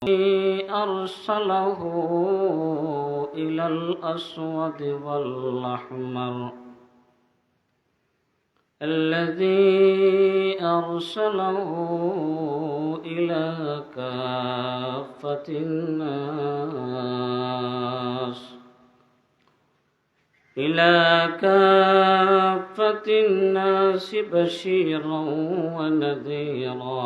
أرسله إلى الأسود والأحمر الذي أرسله إلى كافة الناس بشيرا ونذيرا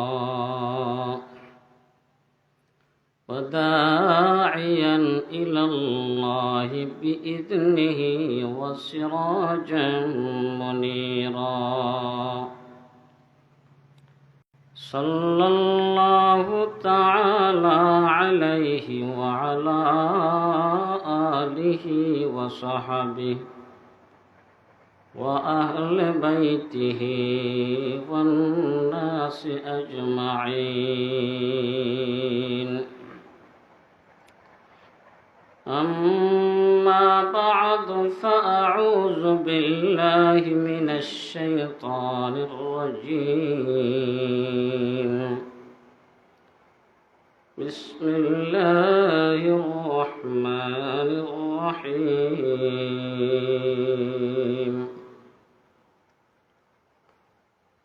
وداعيا إلى الله بإذنه وسراجا منيرا صلى الله تعالى عليه وعلى آله وصحبه وأهل بيته والناس أجمعين. أما بعد فأعوذ بالله من الشيطان الرجيم. بسم الله الرحمن الرحيم.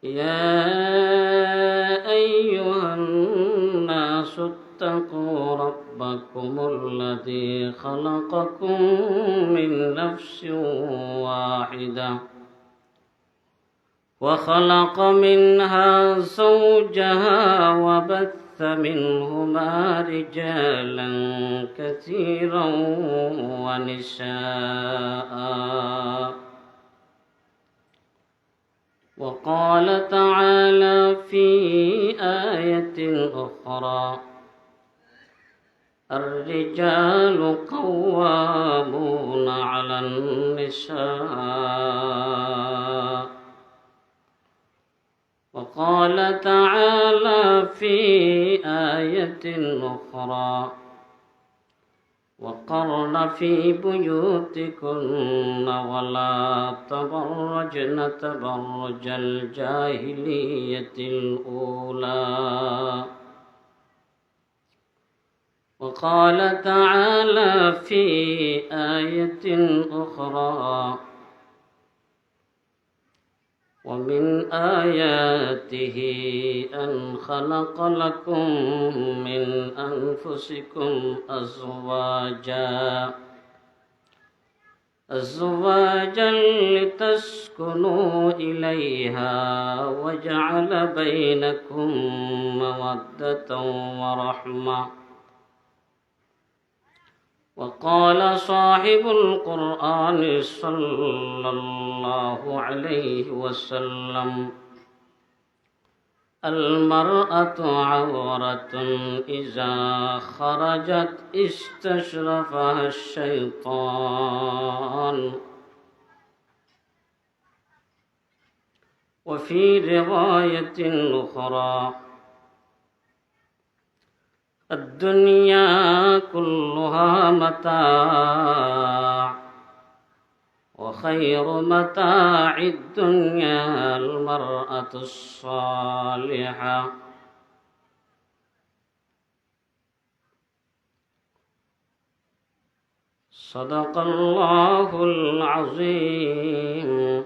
يا أيها الناس اتقوا ربكم الذي خلقكم من نفس واحدة وخلق منها زوجها وبث منهما رجالا كثيرا ونساء. وقال تعالى في آية أخرى: الرجال قوامون على النساء. وقال تعالى في آية أخرى: وقرن في بيوتكن ولا تبرجن تبرج الجاهلية الأولى. وقال تعالى في آية أخرى: ومن آياته أن خلق لكم من أنفسكم أزواجا لتسكنوا إليها وجعل بينكم مودة ورحمة. وقال صاحب القرآن صلى الله عليه وسلم: المرأة عورة إذا خرجت استشرفها الشيطان. وفي رواية أخرى: الدنيا كلها متاع وخير متاع الدنيا المرأة الصالحة. صدق الله العظيم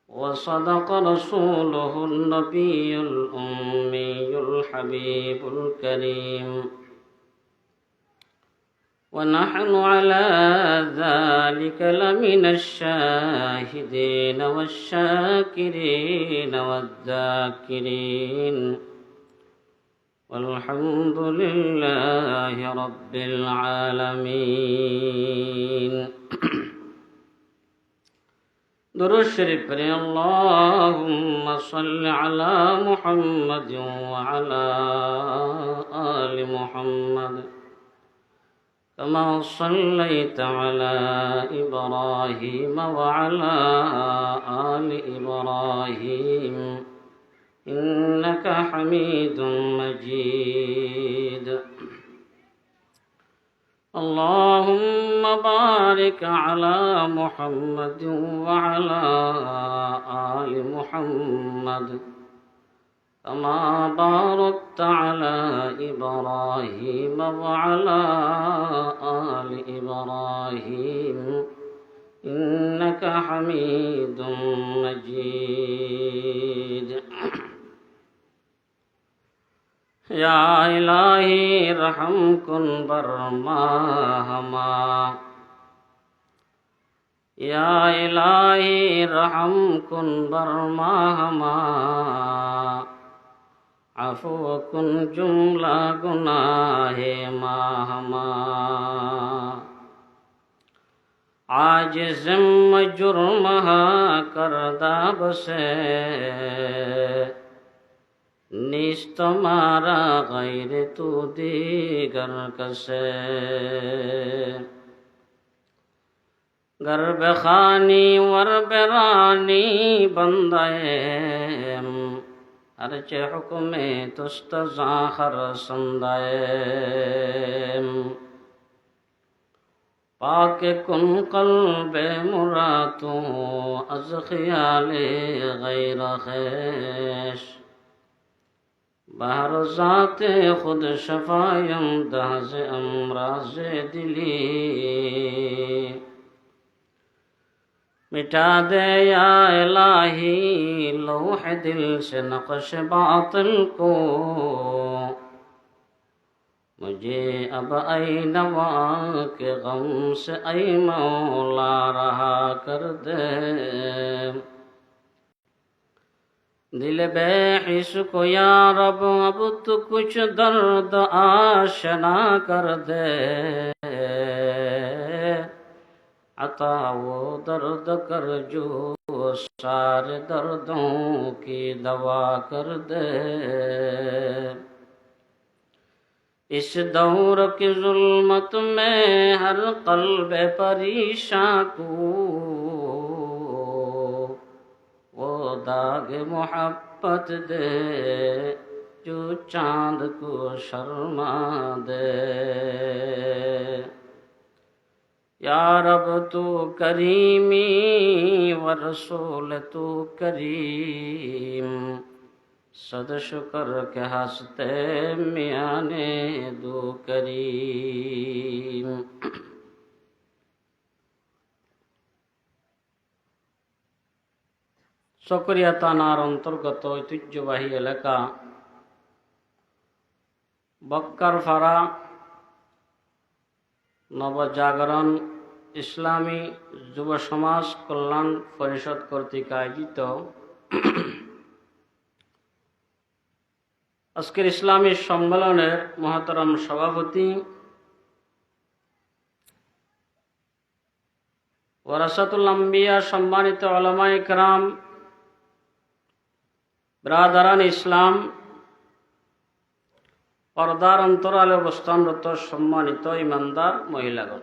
وصدق رسوله النبي الأمي الحبيب الكريم. ونحن على ذلك لمن الشاهدين والشاكرين والذاكرين، والحمد لله رب العالمين. درود شریف پڑھیں: اللهم صل على محمد وعلى آل محمد كما صليت على إبراهيم وعلى آل إبراهيم إنك حميد مجيد. اللهم بارك على محمد وعلى آل محمد كما باركت على إبراهيم وعلى آل إبراهيم إنك حميد مجيد या इलाही रहम कुन बरमा हमा या इलाही रहम कुन बरमा हमा अफू कुन जुमला गुनाहे माहमा आज जिम जुर्म करदा बसे निस्त मारा गैर तू दीगर कसे गर्ब खानी वर बेरानी बंदाएम अर्चे हुक्मे तुस्त ज़ाखर संदाएम पाक कुन कल्बे मुरातू अज़ ख़ियाले गैर ख़ैश बहर ज़ाते खुद शफायम दहज़ अमराज़ दिली मिटा दे या इलाही लौह दिल से नक़्श बातिल को मुझे अब ऐ नवा के गम से ऐ मौला रहा कर दे दिल बेहिस को या रब अब तो कुछ दर्द आशना कर दे अता वो दर्द कर जो सारे दर्दों की दवा कर दे इस दौर की जुल्मत में हर कल्ब परेशान को वो दाग मोहब्बत दे जो चांद को शर्मा दे या रब तू करीमी व रसूल तू करीम सद शुक्र के हंसते मियाने दो करीम চকরিয়া থানার অন্তর্গত ঐতিহ্যবাহী এলাকা বক্কারপাড়া নবজাগরণ ইসলামী যুব সমাজ কল্যাণ পরিষদ কর্তৃক আয়োজিত আজকের ইসলামী সম্মেলনের মহতরম সভাপতি ওয়ারাসাতুল আম্বিয়া সম্মানিত উলামায়ে কেরাম ব্রাদারান ইসলাম পর্দার অন্তরালে অবস্থানরত সম্মানিত ইমানদার মহিলাগণ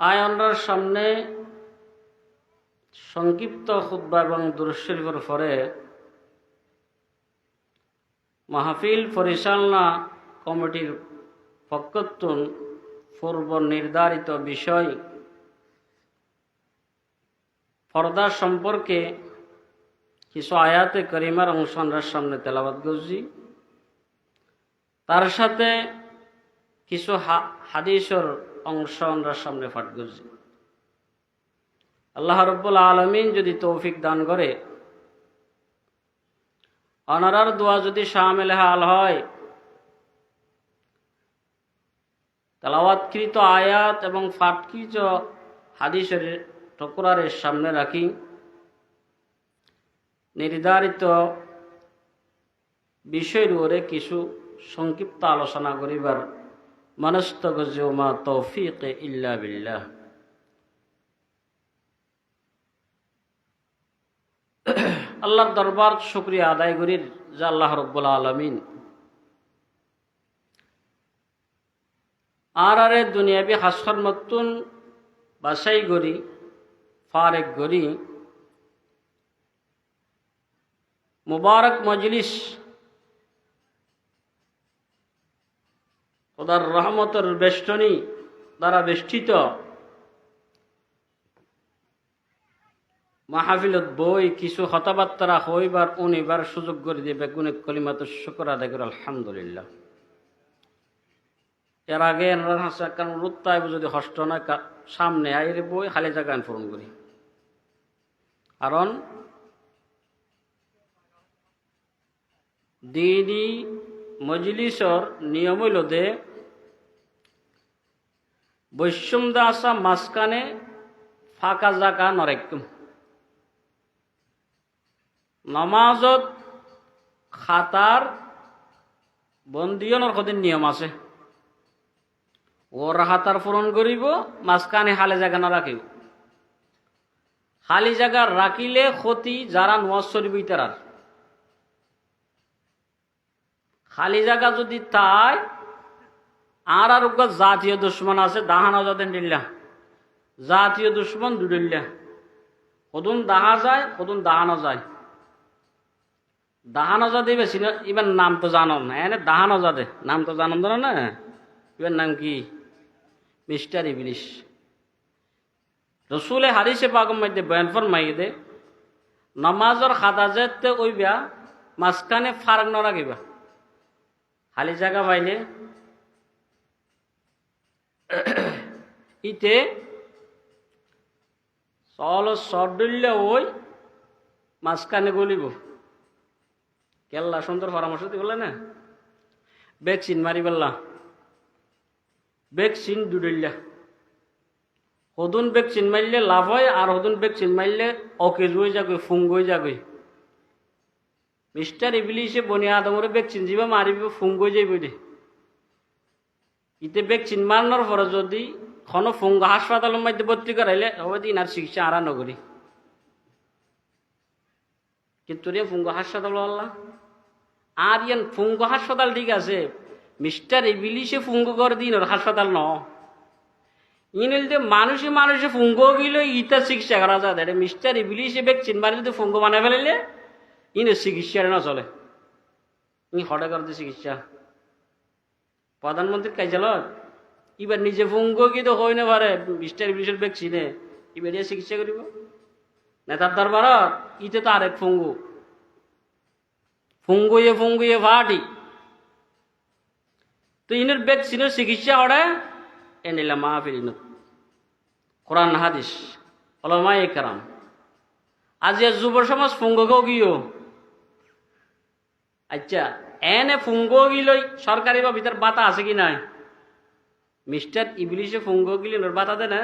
আয়ানরার সামনে সংক্ষিপ্ত খুতবা এবং দুরূদ শরীফের পরে মাহফিল পরিচালনা কমিটির পক্ষতুন পূর্ব নির্ধারিত বিষয় পর্দা সম্পর্কে কিছু আয়াতে করিমার অংশ আমরা সামনে তেলাওয়াত করছি তার সাথে কিছু হাদিসের অংশ আমরা সামনে পাঠ করছি আল্লাহ রাব্বুল আলামিন যদি তৌফিক দান করে অনারার দোয়া যদি শামিল হাল হয় তেলাওয়াতকৃত আয়াত এবং পাঠকৃত হাদিসের টুকরারের সামনে রাখি নির্ধারিত বিষয়ের উপরে কিছু সংক্ষিপ্ত আলোচনা করিবার মনস্তগজু মা তৌফিক ইল্লা বিল্লাহ আল্লাহর দরবার শুকরিয়া আদায় করি যে আল্লাহ রাব্বুল আলামিন আরে দুনিয়াবি হাসর মতুন বাসাই গরি ফারেক গরি মুবারক মজলিস খোদার রহমতের বেষ্টনী দ্বারা বেষ্টিত মাহফিলত বই কিছু কথাবার্তা হইবার উনিবার সুযোগ করে দিয়ে বেগুনে কলিমাত শুকর আদায় করে আলহামদুলিল্লাহ। এর আগে কারণ রুত্তায় যদি হষ্ট নয় সামনে আইরে বই খালি জায়গা পূরণ করি, কারণ দিনই মজলিসর নিয়ম হইল দে বৈষম্য দা আসা মাঝখানে ফাঁকা জায়গা নরেকম। নমাজত খাতার বন্দিয়নের কদিন নিয়ম আছে, ওর হাতার পূরণ করিব, মাঝখানে খালি জায়গা না রাখিব। খালি জায়গা রাখিলে ক্ষতি যারা নোয়াজ শরীফ তার। খালি জায়গা যদি তাই আর জাতীয় দুশ্মন আছে দাহানো যাদের নিল্লা, জাতীয় দুশ্মন দুডিল্লা, কদুন দাহা যায় কদুন দাহানো যায়। দাহানো যা দিবে এবার নাম তো জানো না, এনে দাহানো যা দে নাম তো জানো না, এবার নাম কি মিস্টার ইবলিশ। রসুলে হাদিসে পাগম মধ্যে বয়ান ফরমাই দে নমাজর খাতা যেতে ওইবা মাঝখানে ফারাক ন রাখিবা, খালি জায়গা পাইলে ইতে চল শর্ট দিলে ওই মাঝখানে গলিব। কেল্লা সুন্দর পরামর্শ দিয়ে বললে না, ভ্যাকসিন মারি বললা, ভ্যাকসিন দুডিল্লা। হদুন ভ্যাকসিন মারলে লাভ হয়, আর হদুন ভ্যাকসিন মারলে অকেজ হয়ে যাবে, ফুঙ্গ হয়ে যাবে। মিস্টার ইবলিশে বনি আদমরে ভ্যাকসিন যাবা মারিব, ফুঙ্গ হয়ে যাইব দে। ইতে ভ্যাকসিন মারানোর পরে যদি কোনো ফুঙ্গ হাসপাতালের মধ্যে ভর্তি করাইলে হবে ইনার চিকিৎসা আরা নগরী। কিন্তু রে ফুঙ্গ হাসপাতাল আল্লাহ আর ইয়ান ফুঙ্গ হাসপাতাল ঠিক আছে, মিস্টার ইবলিশে ফুঙ্গ করে দিন ওর হাসপাতাল ন। ইনলে মানুষে মানুষে ফুঙ্গ গেলে ইটা চিকিৎসা করা যায়। মিস্টার ইবলিশে ভ্যাকসিন মারি যদি ফুঙ্গ বানাই ফেলাইলে ইনের চিকিৎসা না চলে, ই হঠাৎ করে চিকিৎসা। প্রধানমন্ত্রীর কার্যালয় এবার নিজে ফুঙ্গ কিন্তু হয় না পারে মিস্টার ইবলিশের ভ্যাকসিনে এবার চিকিৎসা করিব। নেতার দরবার ইতে তো আরেক ফুঙ্গু ফুঙ্গুয়ে ফুঙ্গুয়ে ফাটি তো ইনের ভ্যাকসিনের চিকিৎসা হরে এনিলা মাহফিল কোরআন হাদিস ওলামা একরাম। আজ যুব সমাজ ফুঙ্গকেও গিয়েও আচ্ছা এনে ফুঙ্গ গিলই সরকারি বা ভিতর বাতা আছে কি নাই? মিস্টার ইবলিশে ফুঙ্গ গিলি ওর বাতা দে না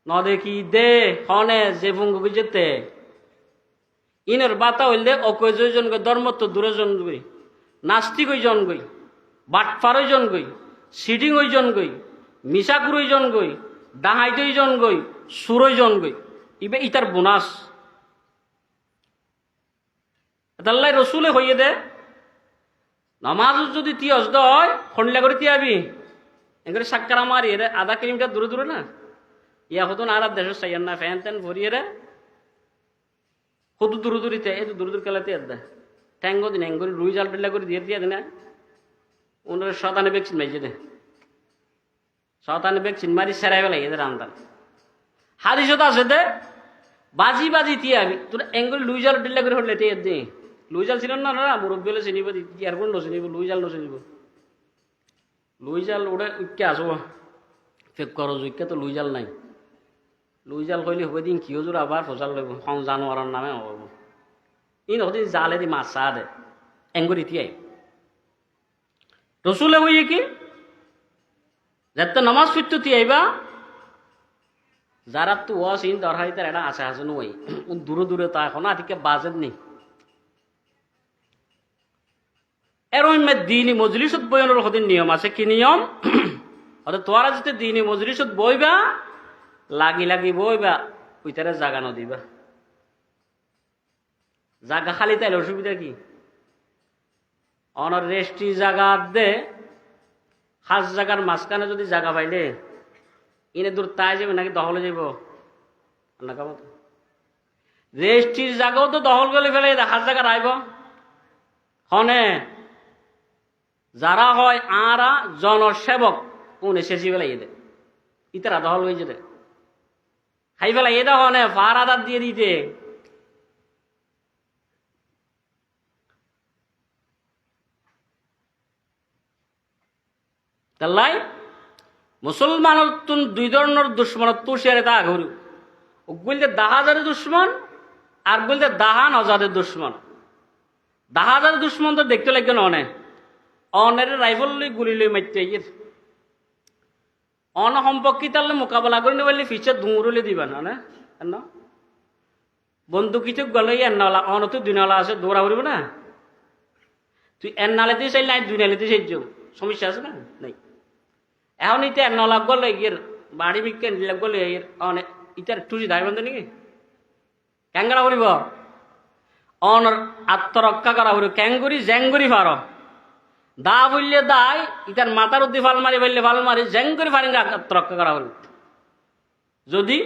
ন দেখি দে হনে যে ফুঙ্গ যেতে ইনের বাতা হইলে অকয়জন গই ধর্মত্ব দূরে জন গই, নাস্তিক ওই জন গই, বাটফার ওই জন গই, সিডিং ওই জন গই, মিশাকুর ওই জন গই, ডাহাইত ওই জন গই, সুরই জন গই, ইবে ইতার বোনাস আল্লাহ রসুলে হইয়ে দে। নমাজ যদি তিয়াস দয় খন্ডলা করে তিয়াবি এগুলো সাক্কার আমার এর আধা কিলোমিটার দূরে দূরে না ইয়া হতো না আর দেশের সাইয়ার না ফ্যান ট্যান ভরিয়ে রে কত দূরে দূরিতে এই দূর দূর খেলাতে দেয় ট্যাঙ্গ দিন এঙ্গরি রুই জাল টেলা করে দিয়ে দিয়ে দেয় ওনার শতানে ভ্যাকসিন মাইছে দে শতানে ভ্যাকসিন মারি সেরাই বেলা এদের আন্দার হাদিসত আছে দে বাজি বাজি তিয়াবি তোর এঙ্গরি লুই জাল টেলা করে হলে টিয়ে দে লুই জাল ছিল না না মুরব্বী হলে চিনিব ইয়ার কোন চিনিব লুই জাল চিনিব লুই জাল ওটা উইকে আসবো ফেক করো উইকে তো লুই জাল নাই লুই জাল কইলে হবে দিন কিয় জোর আবার ফসাল লইব সং জানোয়ারের নামে হব ই নদিন জালে দি মাছ চা দে এঙ্গরি তিয়াই রসুলে হইয়ে কি যাতে নামাজ ফিরতো তিয়াইবা যারা তো ওয়াস ইন দরহাই তার এটা আছে আছে নই দূরে দূরে তা এখন আদিকে বাজেট নেই এরম দিনই মজলিসত বয়ানোর হদিন নিয়ম আছে কি নিয়ম অর্থাৎ তোরা যদি দিনই মজলিসত বইবা লাগি লাগি বইবা ওইটারে জাগা নদিবা জাগা খালি তাইলে অসুবিধা কি অনর রেস্টি জাগা দে খাস জাগার মাঝখানে যদি জাগা পাইলে ইনে দূর তাই যাবে নাকি দখলে যাব না কাম রেস্টির জাগাও তো দখল করে ফেলে খাস জায়গা রাইব হনে যারা হয় আরা জনসেবক উনি শেষি বেলাই দে ইতারা দখল হয়ে যেতে খাই ফেলা এ দেখো নে ফার আদার দিয়ে দিতে তাল্লাই মুসলমানের তুন দুই ধরনের দুশ্মন তুষিয়ারে তা ঘুরু বলতে দাহাজারের দুশ্মন আর বলতে দাহান অজাদের দুশ্মন। দাহাজারের দুশ্মন তো দেখতে লাগবে না অনের রাইফল লই গুলি লই মারতে ইয়ের অন সম্পর্কিতালে মোকাবেলা করে নিবলে ফিচে দুমুরলে দিবা না বন্ধু কিছু গলে এনালা অন তো দুনালা আছে দৌড়া উড়িব না তুই এনালেতে চাই নাই দুনালেতে চাইছ সমস্যা আছে না নাই এখন ইতে এনালা গলে ইয়ের বাড়ি বিজ্ঞান গলে ইয়ের অনেক ইটার টুজি দায় বন্ধ নাকি ক্যাঙ্গারা করিব অনর আত্মরক্ষা করা হইব ক্যাঙ্গুরি জ্যাঙ্গুরি ফার দা বললে দায় ইটার মাথার উদ্দি ফাল মারি বললে ফাল মারি জ্যাঙ্গুরি ফারিঙ্গা আত্মরক্ষা করা হইব যদি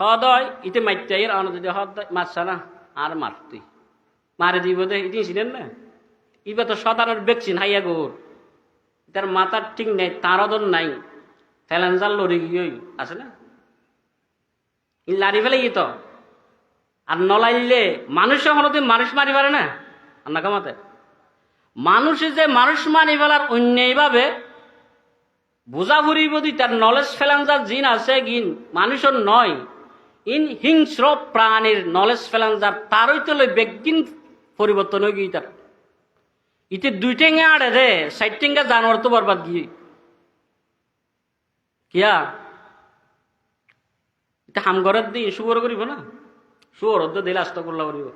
হদ হয় ইতে মারতে অন যদি হদ মারছা না আর মার তুই মারে দিব দে ইতি ছিলেন না ইবা তো শতানের ভ্যাকসিন হাইয়া গোর ইটার মাথার ঠিক নেই তারদন নাই ফ্যালেন্সার লড়ি গিয়ে আছে না ই লাড়ি ফেলে ই তো আর নলাইলে মানুষের হলতে মানুষ মারি পারে না আন্না কামাতে মানুষে যে মানুষ মারি ফেলার অন্যায়ভাবে বোঝা ফুরিব দি তার নলেজ ফেলাঞ্জার জিন আছে গিন মানুষের নয় ইন হিংস্র প্রাণীর নলেজ ফেলাঞ্জার তারই তো বেগিন পরিবর্তন হয়ে গিয়ে তার ইতে দুইটেঙ্গে আড়ে রে সাইটেঙ্গা জানোয়ার তো বরবাদ গিয়ে কিয়া এটা হামঘরের দিন শুয়োর করিব না শুয়োর তো দিলে আস্ত করলা করিব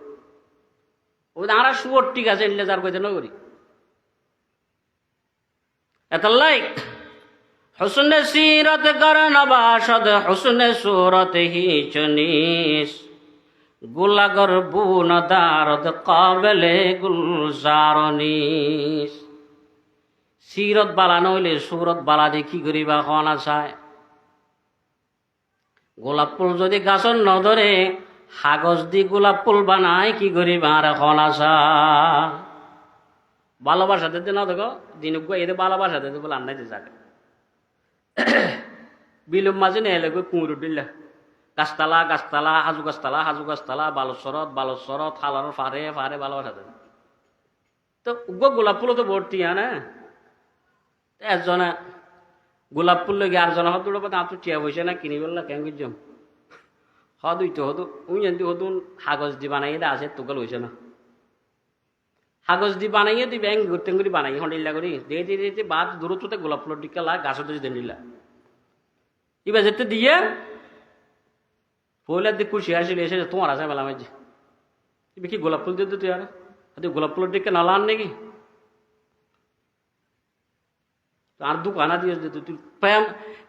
ওই আমরা শুয়োর ঠিক আছে এলে যার কইতে না করি এত লাইক হুসনে সিরত কর নবাসদ হুসনে সুরত হি চনিস গুলাগর বুন দারদ কাবলে গুলজারনিস সিরত বালা নইলে সুরত বালা দেখি করিবা খনা চায় গোলাপ ফুল যদি গাছর নধরে কাগজ দি গোলাপ ফুল বানায় কি করিবা আর খনা চায় ভালোবাসা দিতে না দেখো দিনুক এদের ভালোবাসা দিতে বলে আন্নাইতে যাকে বিলুম মাঝে নেলে কুমুর দিল্লা গাছতলা গাছতলা হাজু গাছতলা হাজু গাছতলা বালসরত খালার ফারে ফারে ভালোবাসা দেয় তো গোলাপ ফুলও তো ভর্তি না একজনে গোলাপ ফুল লগে আর জন হদ দৌড় তো টিয়া বসে না কিনি বললা কেন বুঝম হদুই তো হদু উই জানি হদুন কাগজ দি বানাই দা আছে তোকাল হয়েছে না কাগজ দি বানাইয়ে দি ব্যাংক ঘুরতে ঘুরি বানাই হন্ডিল্লা করি দিয়ে দিয়ে দিয়ে বাদ দূরত্বতে গোলাপ ফুলের দিকে লা গাছ তো দিলা এবার যেতে দিয়ে পয়লার দিক খুশি আসিল এসে তোমার আছে মেলা মাঝে তুমি কি গোলাপ ফুল দিয়ে তুই আর তুই গোলাপ ফুলের দিকে নালা আন নাকি আর দুকানা দিয়েছ তুই প্রেম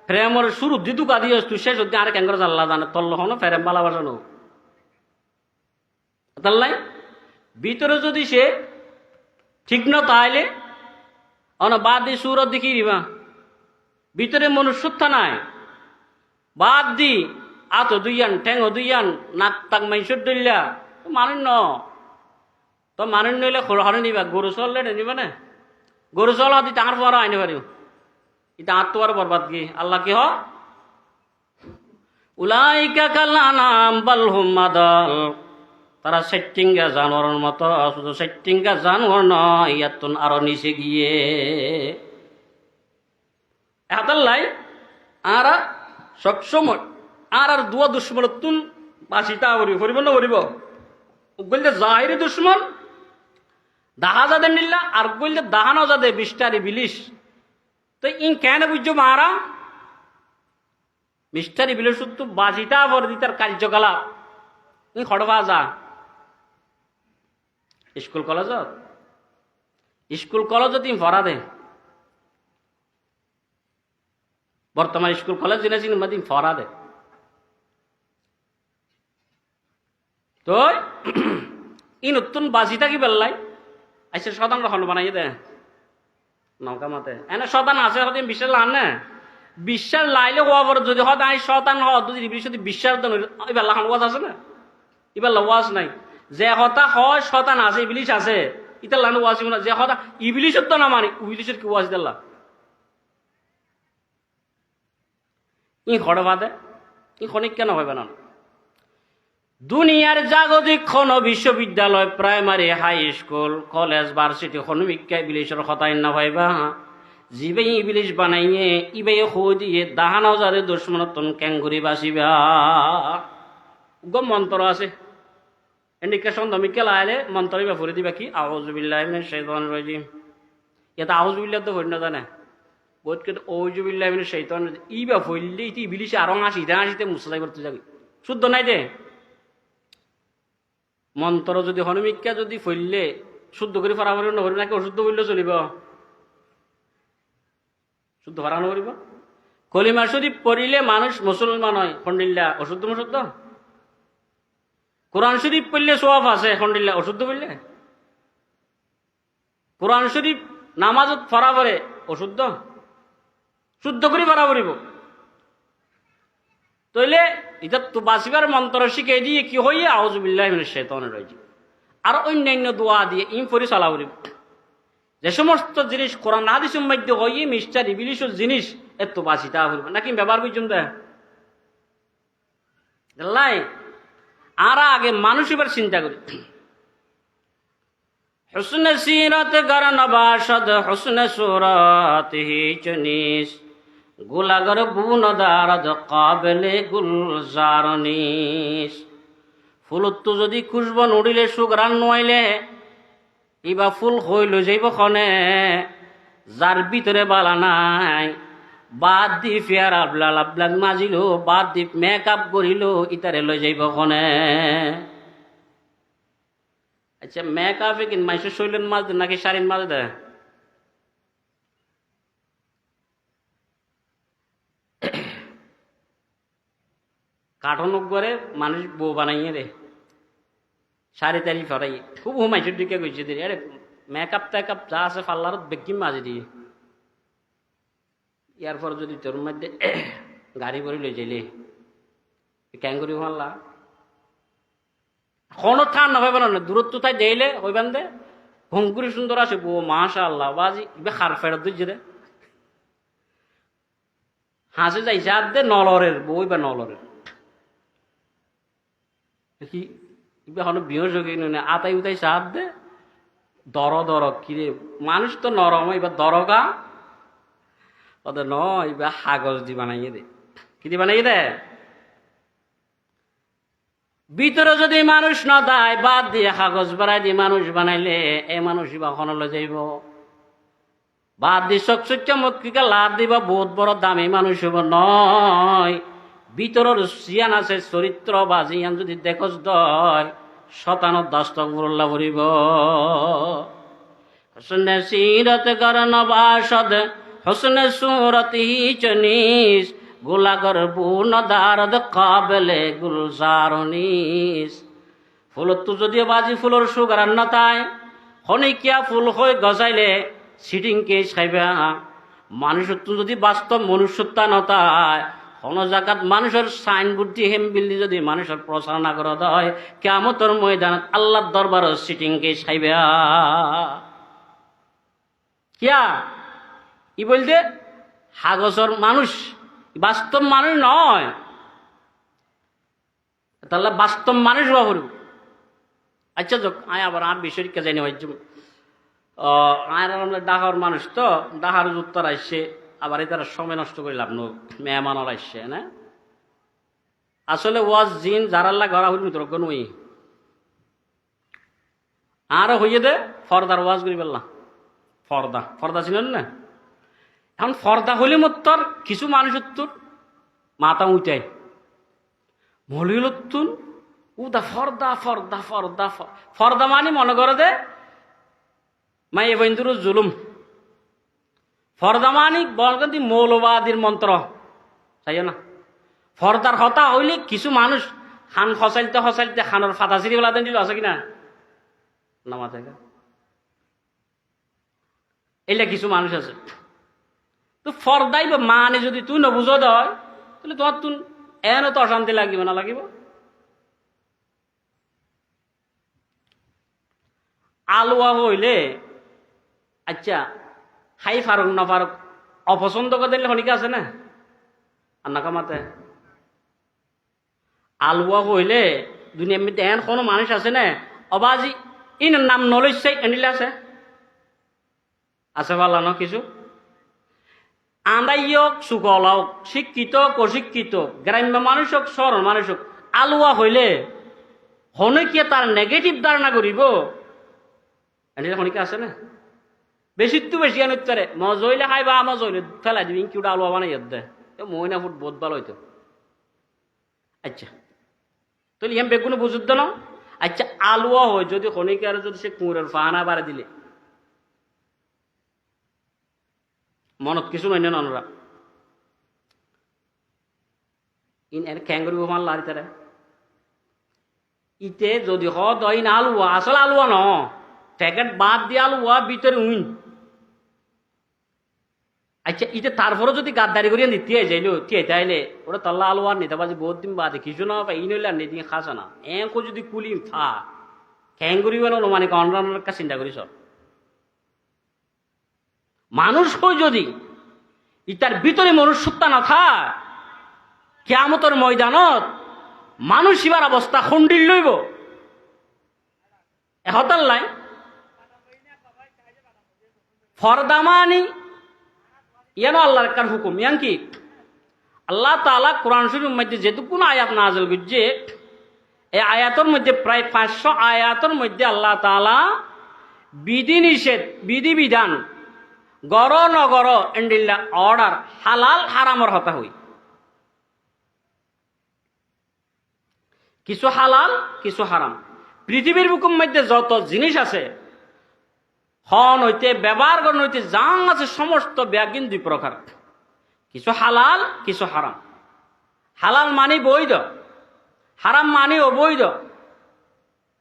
প্রেমের শুরু দি দুকা দিয়েছ তুই শেষ হতে আর কেন করে জানলা জানে তল্ল হনো প্রেম ভালোবাসা নো তার নাই ভিতরে যদি সে ঠিক না তাইলে অন বাদ দি সুরত দেখি দিবা ভিতরে মনুষ্যত্ব নাই বাদ দি আতো দুইয়ান ঠেং দুইয়ান নাক তাক মাইসর দিল্লা তো মানুষ ন তো মানুষ নইলে হরে নিবা গরু চললে নিবা না গরু চল দি তাঁর পর আইনে পারিব এটা আর তো আর বরবাদ কি আল্লাহ কি হ উলাইকা কাল আনাম বাল হুম আদাল তারা সেটিঙ্গা জানোয়ারের মতো শুধু সেটিঙ্গা জানোয়ার নয় ইয়াতুন আরো নিচে গিয়ে এতাল্লাই আর সবসময় আর দুয়া দুশ্মন তুন বাসিতা করিব না করিব বললে জাহিরি দুশ্মন দাহা যাদে নিল্লা আর বললে দাহানো যাদে বিস্টারি বিলিশ তো ইন কেন বুঝছো মারা মিস্টারি বিলিশ তো বাসিতা ভরে তার কার্যকলাপ তুই খড়বা যা স্কুল কলেজ তুমি ভরা দে বর্তমান স্কুল কলেজ জেনেছি তুমি ভরা দে তো ই নতুন বাসিটা কি বেললাই আইসে শতান রখন বানাই দে নৌকা মাতে এনে শতান আছে হতে বিশ্বাস লান না বিশ্বাস লাইলে হওয়া পরে যদি হত আই শতান যদি বিশ্বাস দেন এবার লাখান ওয়াজ আছে না এবার ওয়াজ নাই যে হতা হয় শতান আছে ইবলিশ আছে ইতার লান ওয়াজ না যে হতা ইবলিশের তো না মানে ইবলিশের কি ওয়াজ দিল্লা ই খড় বাদে ই খনিক কেন হইবে না? দুনিয়ার জাগতিক খন বিশ্ববিদ্যালয়, primary, high school, college, varsity খনবিজ্ঞা ইবিলিশের কথাই না ভাইবা। জিবে ইবিলিশ বানাইয়ে ইবে খো দিয়ে দাহান হাজারে দুশ্মনতন ক্যাঙ্গুরি বাসিবা। গম মন্ত্র আছে ইন্ডিকেশন তুমি কেলাইলে মন্ত্র ইবা ফুরে দিবা কি আউযু বিল্লাহি মিনাশ শাইতানির রাজিম। এটা আউযু বিল্লাহ তো হই না জানে বহুত কে আউযু বিল্লাহি মিনাশ শাইতানির ইবা ফইলে ইতি ইবিলিশে আরং আসিতে মুসলাই করতে যাবি শুদ্ধ নাই দে। মন্ত্র যদি হনুমিকা যদি ফইলে শুদ্ধ করে ফারাফারি নকরিব নাকি অশুদ্ধ বললে চলিব? শুদ্ধ ফারানো করিব। কলিমা শরীফ পড়িলে মানুষ মুসলমান হয় খন্ডিল্লা অশুদ্ধ মুশুদ্ধ? কোরআন শরীফ পড়লে সোয়াব আছে খন্ডিল্লা অশুদ্ধ বললে? কোরআন শরীফ নামাজত ফরাফরে অশুদ্ধ? শুদ্ধ করে ফারা করিব। তইলে এটা তো বাঁচিবার মন্ত্র শিখাই দিয়ে কি হইয়ে আউযু বিল্লাহি মিনাশ শাইতানির রাজিম আর অন্যান্য দোয়া দিয়ে ইম ফরি চালা করিব। যে সমস্ত জিনিস কোরআন হাদিসের মধ্যে হইয়ে মিস্টার ইবলিশের জিনিস এত বাঁচিতা হইব নাকি ব্যবহার করছুন দে লাই। আর আগে মানুষ এবার চিন্তা করি হুসনে সিরাত গর নবাশদ হুসনে সুরাতিহি চনিস গুলাগর বুন দারদ কাবেলে গুলজারনিস। ফুলত যদি খুশব নড়িলে সুগ্রাণ নইলে ইবা ফুল হইল যাইব খনে যার ভিতরে বালা নাই বাদ দি ফেয়ার আবলাল আবলাক মাজিল বাদ দি মেকআপ করিল ইতারে লই যাইব খনে। আচ্ছা মেকআপে কিন মাইসের শৈলেন মাছ দেয় নাকি শাড়ির মাছ দেয়? কাঠন করে মানুষ বউ বানাইয়ে রে শাড়ি তারি ফরাই খুব হুমাইছের দিকে গেছে দিদি আরে মেকআপ টেকআপ যা আছে পার্লারত বেকিম মাঝে দিয়ে ইয়ার পর যদি তোর মধ্যে গাড়ি করে লই যাইলে ক্যাঙ্গুরি মারলা কোনো থান না ভাইব না দূরত্ব তাই দেইলে ওই বান্ধে ভঙ্গুরি সুন্দর আছে বউ মাশা আল্লাহ বাজি ইবে খার ফেরত দিচ্ছে রে হাসে যাই যার দে নলরের বই বা নলরের কি ইবে হলো বিহযোগী নয় আতাই উতাই সাহায্য দে দর কিরে মানুষ তো নরম এবার দরগা ওদের ন এবার কাগজ দি বানাইয়ে দে কি দি বানাইয়ে দে ভিতরে যদি মানুষ না দেয় বাদ দিয়ে কাগজ বাড়াই দিয়ে মানুষ বানাইলে এ মানুষ বা খনলে যাইব বাদ দিয়ে চকচক্যা মতকিকা লাভ দিবা বহুত বড় দামি মানুষ হব নয়। ভিতরের সিয়ান আছে চরিত্র বাজিয়ান যদি দেখস দয় শতানত দস্তক বল্লা ভরিব। হসনে সিরত গর নবাসদ হসনে সুরতিহি চনিস গোলাগর বুন দারদ কাবেলে গুলজারনিস। ফুলত যদিও বাজি ফুলর সুগার না তাই হনিকিয়া ফুল হয়ে গজাইলে সিটিংকে খাইবা। মানুষত্ব যদি বাস্তব মনুষ্যত্ব নতায় কোন জায়গাত মানুষের সাইনবোর্ড দিয়ে হেমবিল্লি যদি মানুষের প্রচার না করা হয় কিয়ামতের ময়দানত আল্লাহর দরবার সিটিংকে খাইবা। কিয়া ই বলতে হাগসর মানুষ বাস্তব মানুষ নয় তাহলে বাস্তব মানুষ বাবু। আচ্ছা যোগ আয় আবার আর বিষয়কে জানি ভাই আমরা ডাহার মানুষ তো ডাহার উত্তর আসছে আবার এটার সময় নষ্ট করে লাভ নো মেহমানর আসছে না আসলে ওয়াজ জিন যারাল্লা ঘরা হইল মিত্র নই আরো হইয়ে দে ফর্দার ওয়াজ করি পেলাম ফর্দা ফর্দা ছিলেন না এখন ফর্দা হইলে মোত্তর কিছু মানুষ উত্তর মাথা উঠাই মলিল উত্তুন উদা ফর্দা ফর্দা ফর্দা ফর্দা মানে মনে করে দে মাই এ বন্ধুর জুলুম ফর্দা মানি বলগন্তি মৌলবাদীর মন্ত্র তাই না ফর্দার হতা হইলে কিছু মানুষ খান খসাইতে খানোর ফাতা চিরি বেলা দিল আছে কিনা নামা থেকে এইলে কিছু মানুষ আছে তো ফর্দাই বা মানে যদি তুই নবুঝ দেয় তাহলে তোমার তুই এনে তো অশান্তি লাগিব না লাগিব আলুয়া হইলে আচ্ছা হাই ফারুক না ফারুক অপছন্দ করে দিলে হনিকা আছে না আর না কামাতে আলুয়া হইলে দুনিয়ার মধ্যে এন কোনো মানুষ আছে না অবাজি ইন নাম নলেজ এনিলে আছে ভালো ন কিছু আন্দাই হোক সুকল হোক শিক্ষিত অশিক্ষিত গ্রাম্য মানুষ হোক শহর মানুষ হোক আলুয়া হইলে হনে কি তার নেগেটিভ ধারণা করিব এনিলে হনিকে আছে না বেশি তো বেশি আনুত্তরে মজ হইলে খাইবা মজ হইলে ফেলাই দিবি কিউটা আলুয়া বানাই দে মহিনা ফুট বহুত ভালো হইতো আচ্ছা তাহলে ইয়াম বেগুনো বুঝুত না আচ্ছা আলুয়া হয় যদি খনিকে আর যদি সে কুঁড়ের ফানা বাড়ে দিলে মনত কিছু নয় না নরা ইন এর খ্যাঙ্গরি বোমান লারি তারা ইতে যদি হ দইন আলুয়া আসলে আলুয়া ন প্যাকেট বাদ দিয়ে আলুয়া ভিতরে উইন আচ্ছা ইতে তারপরে যদি গাদ্দারি করিয়া নিতে যাইলো টিয়ে যাইলে ওরা তল্লা আলু আর নিতে পারছি বহুত দিন বাদে কিছু না এই নইলে আর নিদিকে খাসা না এঁকো যদি কুলি ফা খ্যাঙ্গুরি বেলো মানে অন্যান্য কাজ চিন্তা করি সব মানুষ হই যদি ইতার ভিতরে মনুষ্যত্বা না থা কিয়ামতের ময়দানত মানুষ ইবার অবস্থা খুন্ডিল লইব এহতাল লাই ফরদামানি ইয়ানো আল্লাহর কার হুকুম ইয়ান কি আল্লাহ তাআলা কোরআন শরীফের মধ্যে যেটুকুন আয়াত নাযিল করছে এই আয়াতের মধ্যে প্রায় 500 আয়াতের মধ্যে আল্লাহ তাআলা বিধি নিষেধ বিধি বিধান গর নগর এন্ডিল্লা অর্ডার হালাল হারামর হতা হই কিছু হালাল কিছু হারাম পৃথিবীর বুকুর মধ্যে যত জিনিস আছে হন হইতে ব্যবহার করেন হইতে যাং আছে সমস্ত ব্যাগিন দুই প্রকার কিছু হালাল কিছু হারাম হালাল মানি বৈধ হারাম মানি অবৈধ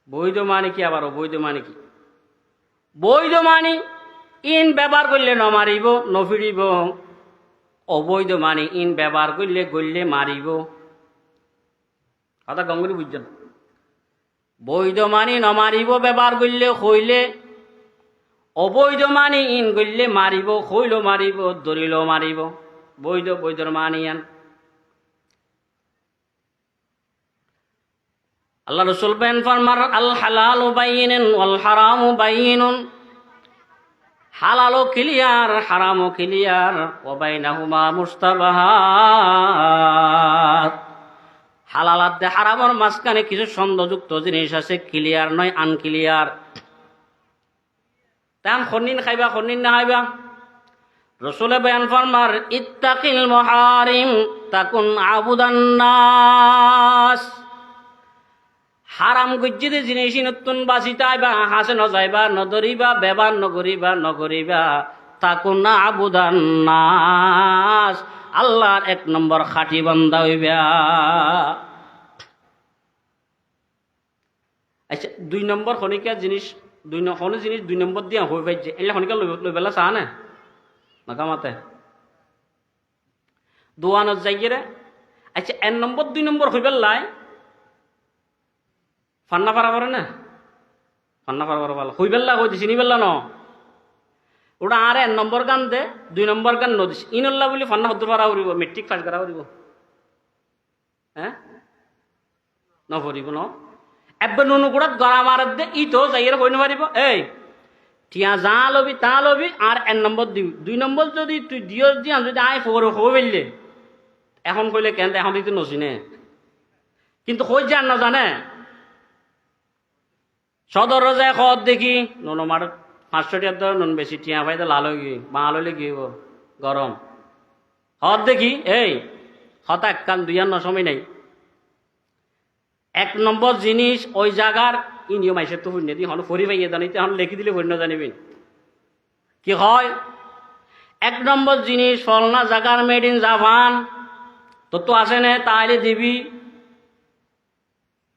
বৈধ মানে কি আবার অবৈধ মানে কি বৈধ মানি ইন ব্যবহার করলে ন মারিব নফিরিব অবৈধ মানি ইন ব্যবহার করলে গড়লে মারিব কথা গঙ্গুলি বুঝছেন বৈধ মানি ন মারিব ব্যবহার করলে হইলে অবৈধ মানি ইন গড়লে মারিব হইল মারিব ধরিল মারিব বৈধ বৈধর মানি আন আল্লাহ রাসূল বেন ফরমার আল হালালু বাইয়িনুন ওয়াল হারামু বাইয়িনুন হালালও ক্লিয়ার হারামও ক্লিয়ার ওয়া বাইনাহুমা মুস্তাবাহাত হালাল আর হারামের মাঝখানে কিছু সন্দেহযুক্ত জিনিস আছে ক্লিয়ার নয় আনক্লিয়ার তান খনিন খাইবা খনিন না খাইবা রাসূল বয়ান ফরমার ইত্তাকিল মুহারিম তাকুন আবুদান নাস হারাম গজ্জিদে জিনিস নতুন বাঁচিতাইবা হাসে ন যাইবা নদরিবা ব্যবহার নগরিবা তাকুন না আবুদান নাস আল্লাহর এক নম্বর খাঁটি বান্দা হইবা আচ্ছা দুই নম্বর খনিকা জিনিস দুই নম্বর দিয়া হয়ে পাইছে এলে খনিকা লই পেলা চা না নাকামাতে দোয়ানত যাইয়ে আচ্ছা এক নম্বর দুই নম্বর হয়ে পেলাই ফান্না পারা পারে না ফান্না পারা পারা ভালো হই পেল্লা কই চিনি পেল্লা ন ওটা আর এক নম্বর গান দে দুই নম্বর গান নদিস ইনল্লা বলি ফান্না হতে পারা উড়িব মেট্রিক পাস করা উড়িব হ্যাঁ নভরিব ন একবার নুনু গুড়াত গড়া মারাত দে ই তো যাইয়ের কই নারিব এই টিয়া যা লবি তা লবি আর এক নম্বর দিবি দুই নম্বর যদি তুই দিও দিয়া যদি আয় ফোর হো বেললে এখন কইলে কেন এখন দিতে নচিনে কিন্তু কই যান না জানে সদর যায় খত দেখি নুন মার 500 টাকা নুন বেশি টিয়া ভাই তো লাল হয়ে বাঙাল হইলে কি হইব গরম হত দেখি এই হতা এক কান দুই আন্ন সময় নাই এক নম্বর জিনিস ওই জায়গার ই নিয়ম আইসে তো শূন্য দি হন ফরি পাইয়ে জানিতে হন লিখি দিলে শূন্য জানিবেন কি হয় এক নম্বর জিনিস ফলনা জাগার মেড ইন জাপান তোর তো আসে না তাহলে দিবি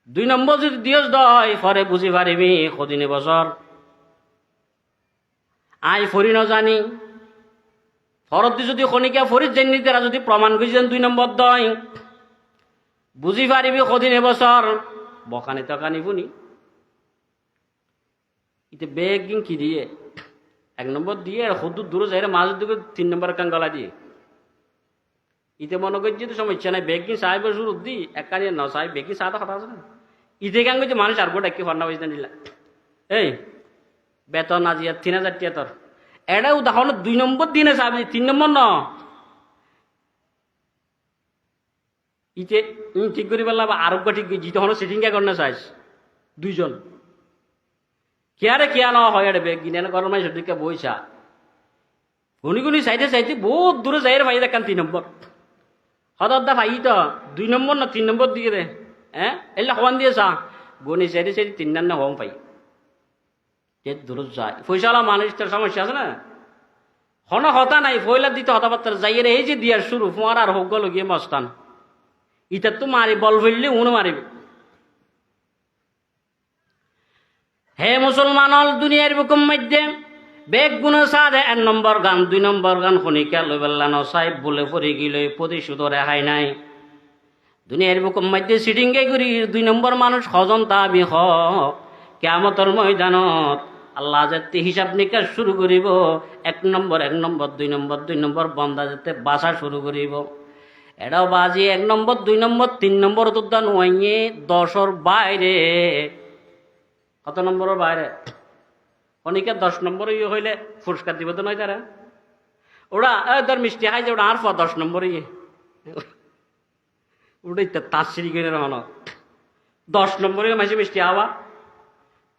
দুই নম্বর যদি দিয়স দয় ফরে বুঝি পারিবি কদিনে বছর আই ফরি ন জানি ফরত যদি খনিকা ফরিত জানি তারা যদি প্রমাণ করেছেন দুই নম্বর দয় বুঝি পারিবি কদিনে বছর বকানি তকানি বুনি ইতে বেগ কি দিয়ে এক নম্বর দিয়ে আর সদূর দূরে যাই মাঝের দিকে 3 নম্বর কান গলা দিয়ে ইতে মনে করছি তো সমস্যা নাই বেগিন সাহেবের শুরু দি এক কাজে ন সাহেব বেগিন সাহেব কথা আছে না ইতে গান করছে মানুষ আর গোটা কি ফর্না বুঝতে নিলা এই বেতন আজি 3,000 টাকা তোর এটা উদাহরণ 2 নম্বর দিনে সাহেব 3 নম্বর ন ইতে ঠিক করি পেলাম আরোগ্য ঠিক জিতে হলো সিটিং কে করতে চাইছ 2 জন কেয়ারে কেয়া ন হয় এটা বেগ গিনে গরম মাই সেদিকে বইসা গুনি চাইতে চাইতে বহুত দূরে যাই ভাই দেখান 3 নম্বর হদা ভাই তো 2 নম্বর না 3 নম্বর দিকে রে হ্যাঁ এলে হওয়ান দিয়ে চা গুনি চাইতে চাইতে 3 না হম পাই যে দূর যায় পয়সাওয়ালা মানুষটার সমস্যা আছে না হন হতা নাই ফয়লা দিতে হতাপাত্র যাই রে এই যে দিয়ার শুরু ফোয়ার আর হোক গেল গিয়ে মস্তান ইটা তো মারি বল ফেললে উনো মারিবে হে মুসলমান দুনিয়ার বুকুম মধ্যে বেগ গুণ সাধে 1 নম্বর গান 2 নম্বর গান খনিকা লইবেল্লা ন সাহেব বলে পড়ে গেলে প্রতিশোধ রেহাই নাই দুনিয়ার বুকুম মধ্যে সিটিং গে করি 2 নম্বর মানুষ হজন তাবি হ কিয়ামতের ময়দানত আল্লাহ যাতে হিসাব নিকাশ শুরু করিব 1 নম্বর 2 নম্বর বন্দা যাতে বাসা শুরু করিব এটাও বাজি 1 নম্বর 2 নম্বর 3 নম্বর উদ্যান ওয়াইয়ে 10-এর বাইরে কত নম্বরের বাইরে অনেকে 10 নম্বর ইয়ে হইলে পুরস্কার দিব তো নয় তারা ওরা ধর মিষ্টি খাই যে ওরা আর 10 নম্বর ইয়ে ওটাই তো তার সিঁড়ি কিনে হন 10 নম্বরে মাসে মিষ্টি হওয়া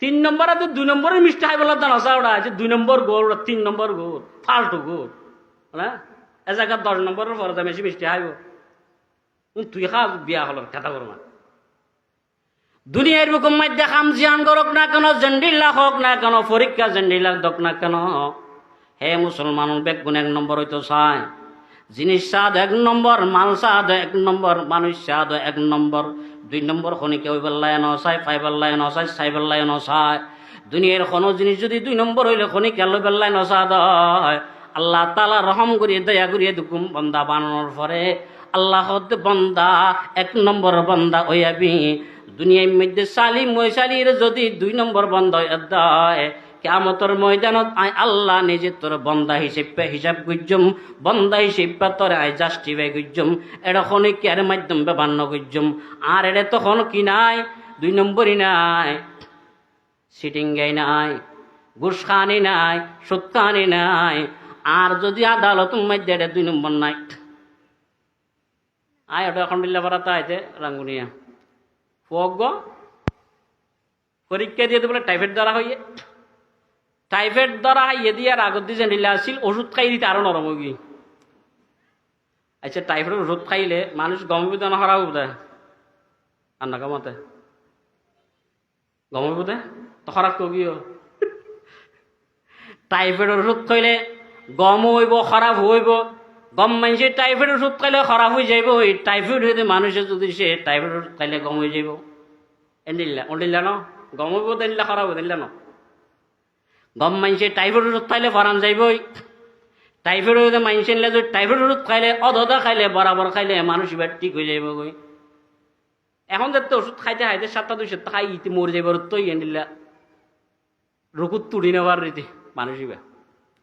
3 নম্বর আর 2 নম্বরের মিষ্টি খাই বলার জানা ওরা আছে 2 নম্বর গোর ওরা 3 নম্বর গোর ফালতু গোর না এ জায়গা 10 নম্বরের পরে মেশি মিষ্টি খাইব তুই খা বিয়া হল কথা করবা দুনিয়ার বুকুম মধ্যে খাম জিয়ান করক না কেন জেন্ডিল্লা হোক না কেন পরীক্ষা জেন্ডিল্লা দক না কেন হে মুসলমান বেগুন 1 নম্বর হইতো চায় জিনিস স্বাদ 1 নম্বর মাল স্বাদ 1 নম্বর মানুষ স্বাদ 1 নম্বর 2 নম্বর খনিকে ওই বেল্লায় ন চাই ফাই বেল্লায় ন চাই সাই বেল্লায় ন চায় দুনিয়ার কোনো জিনিস যদি 2 নম্বর হইলে খনিকে লই বেল্লায় ন চাঁদ হয় আল্লাহ তাআলা রহম করিয়ে দয়া করিয়ে দুকুম বান্দা বানানোর পরে আল্লাহ বান্দা 1 নম্বর বান্দা হইয়াবি দুনিয়ার মধ্যে সালিম ময়সালির যদি 2 নম্বর বান্দা হয় কিয়ামতের ময়দানত আই আল্লাহ নিজে তোর বান্দা হিসাব গুজম বান্দা হিসেবে তোর আই জাস্টিফাই গুজম এটা খনিকের মাধ্যম ব্যবহার গুজম আর এটা তখন কি নাই 2 নম্বরই নাই সিটিং গাই নাই ঘুষ খানি নাই সত্যানি নাই আর যদি আদালত মধ্যে এটা 2 নম্বর নাই আয় ওটা এখন দিল্লা পারাতে আইতে রাঙ্গুনিয়া ফগ পরীক্ষা দিয়ে বলে টাইফয়েড দ্বারা হইয়ে টাইফয়েড দ্বারা হাইয়ে দিয়ে আর আগত দিয়ে জানিলে আসছিল ওষুধ খাই দিতে আরো নরম হয়ে গিয়ে আচ্ছা টাইফয়েড ওষুধ খাইলে মানুষ গমবিত না হারা বোধ আর না গমতে গমবিতে তো খারাপ কগিও টাইফয়েড ওষুধ খাইলে গম হইব খারাপ হইব গম মানুষের টাইফয়েড ওষুধ খাইলে খারাপ হয়ে যাইব ওই টাইফয়েড হইতে মানুষের যদি সে টাইফয়েড ওষুধ খাইলে গম হয়ে যাইব এনিলা ওনিলা ন গম হইব দেনিলা খারাপ হইব দেনিলা ন গম মানুষের টাইফয়েড ওষুধ খাইলে ফরান যাইবই টাইফয়েড হইতে মানুষের যদি টাইফয়েড ওষুধ খাইলে অধদা খাইলে বরাবর খাইলে মানুষ এবার ঠিক হয়ে যাইব গই এখন যাতে ওষুধ খাইতে খাইতে 7-2 খাই ইতি মরে যাইব তো এনিলা রুকুত তুড়ি নেবার রীতি মানুষ এবার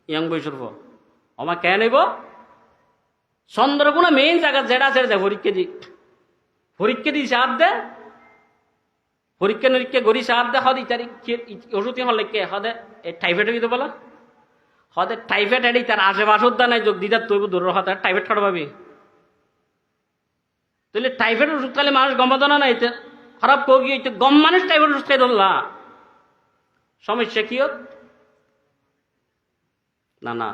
ইয়াং বয়সের পর আমার কে নেব চন্দ্রকোনা মেইন জায়গা যেটা আছে পরীক্ষা দি সাপ দে পরীক্ষা নিরীক্ষা করি সাপ দে হদ ইতারি ওষুধ হলে কে হদে টাইফয়েড হইতে বলা হদে টাইফয়েড এডি তার আশেপাশে উদ্যান নাই যোগ দিদার তৈব দূর হতে টাইফয়েড খাওয়া পাবি তাহলে টাইফয়েড ওষুধ খাইলে মানুষ গমত না নাই খারাপ কগি গম মানুষ টাইফয়েড ওষুধ খাই ধরলা সমস্যা কি না না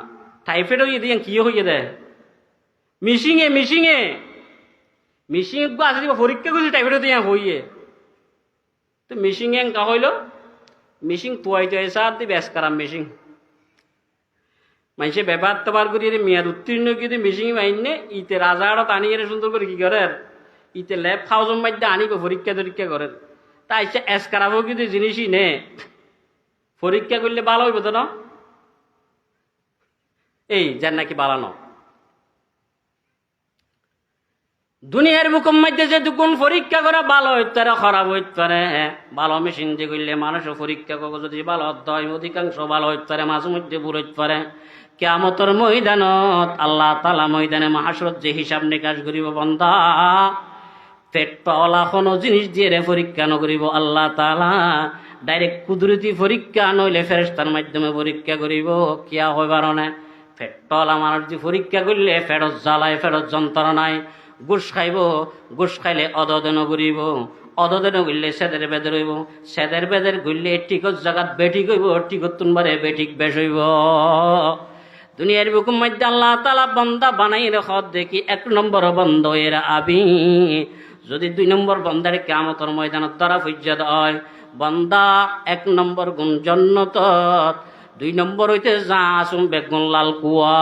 টাইফয়েড হইয়ে দিয়ে কি হইয়ে দেয় মিশিংয়ে গো আসলে পরীক্ষা করছি টাইফয়েড দিয়ে হইয়ে তো মিশিংয়ে কা হইল মিশিং তুয়াই সার দি ব্যাস কারাম মিশিং মানুষে ব্যাপার তোবার করিয়ে মেয়াদ উত্তীর্ণ কিন্তু মিশিং মাইনে ইতে রাজাড়া টানিয়ে সুন্দর করে কি করে ইতে ল্যাব খাওয়ার মধ্যে আনিব পরীক্ষা টরীক্ষা করেন তাই এস কারাবো কিন্তু জিনিসই নে পরীক্ষা করলে ভালো হইব তো না এই যার নাকি বাড়ানো দুনিয়ার বুকুম মধ্যে যে দুগুণ পরীক্ষা করে ভালো হইতে পারে খারাপ হইতে পারে, ভালো মেশিন দিয়ে করলে মানুষও পরীক্ষা করে যদি ভালো হয় অধিকাংশ ভালো হইতে পারে, মাঝে মধ্যে ভুল হইতে পারে। কিয়ামতের ময়দানত আল্লাহ তাআলা ময়দানে মাহশরত যে হিসাব নিকাশ করিব, বান্দা পেট পাওয়ালা কোনো জিনিস দিয়ে পরীক্ষা নকরিব আল্লাহ তাআলা ডাইরেক্ট কুদরতি পরীক্ষা নইলে ফেরেশতার মাধ্যমে পরীক্ষা করিব। কিয়া হইবার না পেট পাওয়ালা মানুষ যে পরীক্ষা করলে ফেরত জ্বালায়, ফেরত যন্ত্রণায় ঘুষ খাইব, ঘুষ খাইলে অদদেন ঘুরিব, অদদেন ঘুরলে সেদের বেদের হইব, সেদের বেদের ঘুরলে টিকট জাগাত বেঠিক হইব, টিকট তুনবারে বেঠিক বেশ হইব। দুনিয়ার বুকুম মধ্যে আল্লাহ তাআলা বান্দা বানাই রেখ দেখি 1 নম্বর বন্ধ এর আবি, যদি 2 নম্বর বন্দার কিয়ামতের ময়দানত ধরা ফিজ্জাত হয়, বান্দা 1 নম্বর গুণ জান্নাত, 2 নম্বর হইতে যা আসুম বেগুন লাল কুয়া।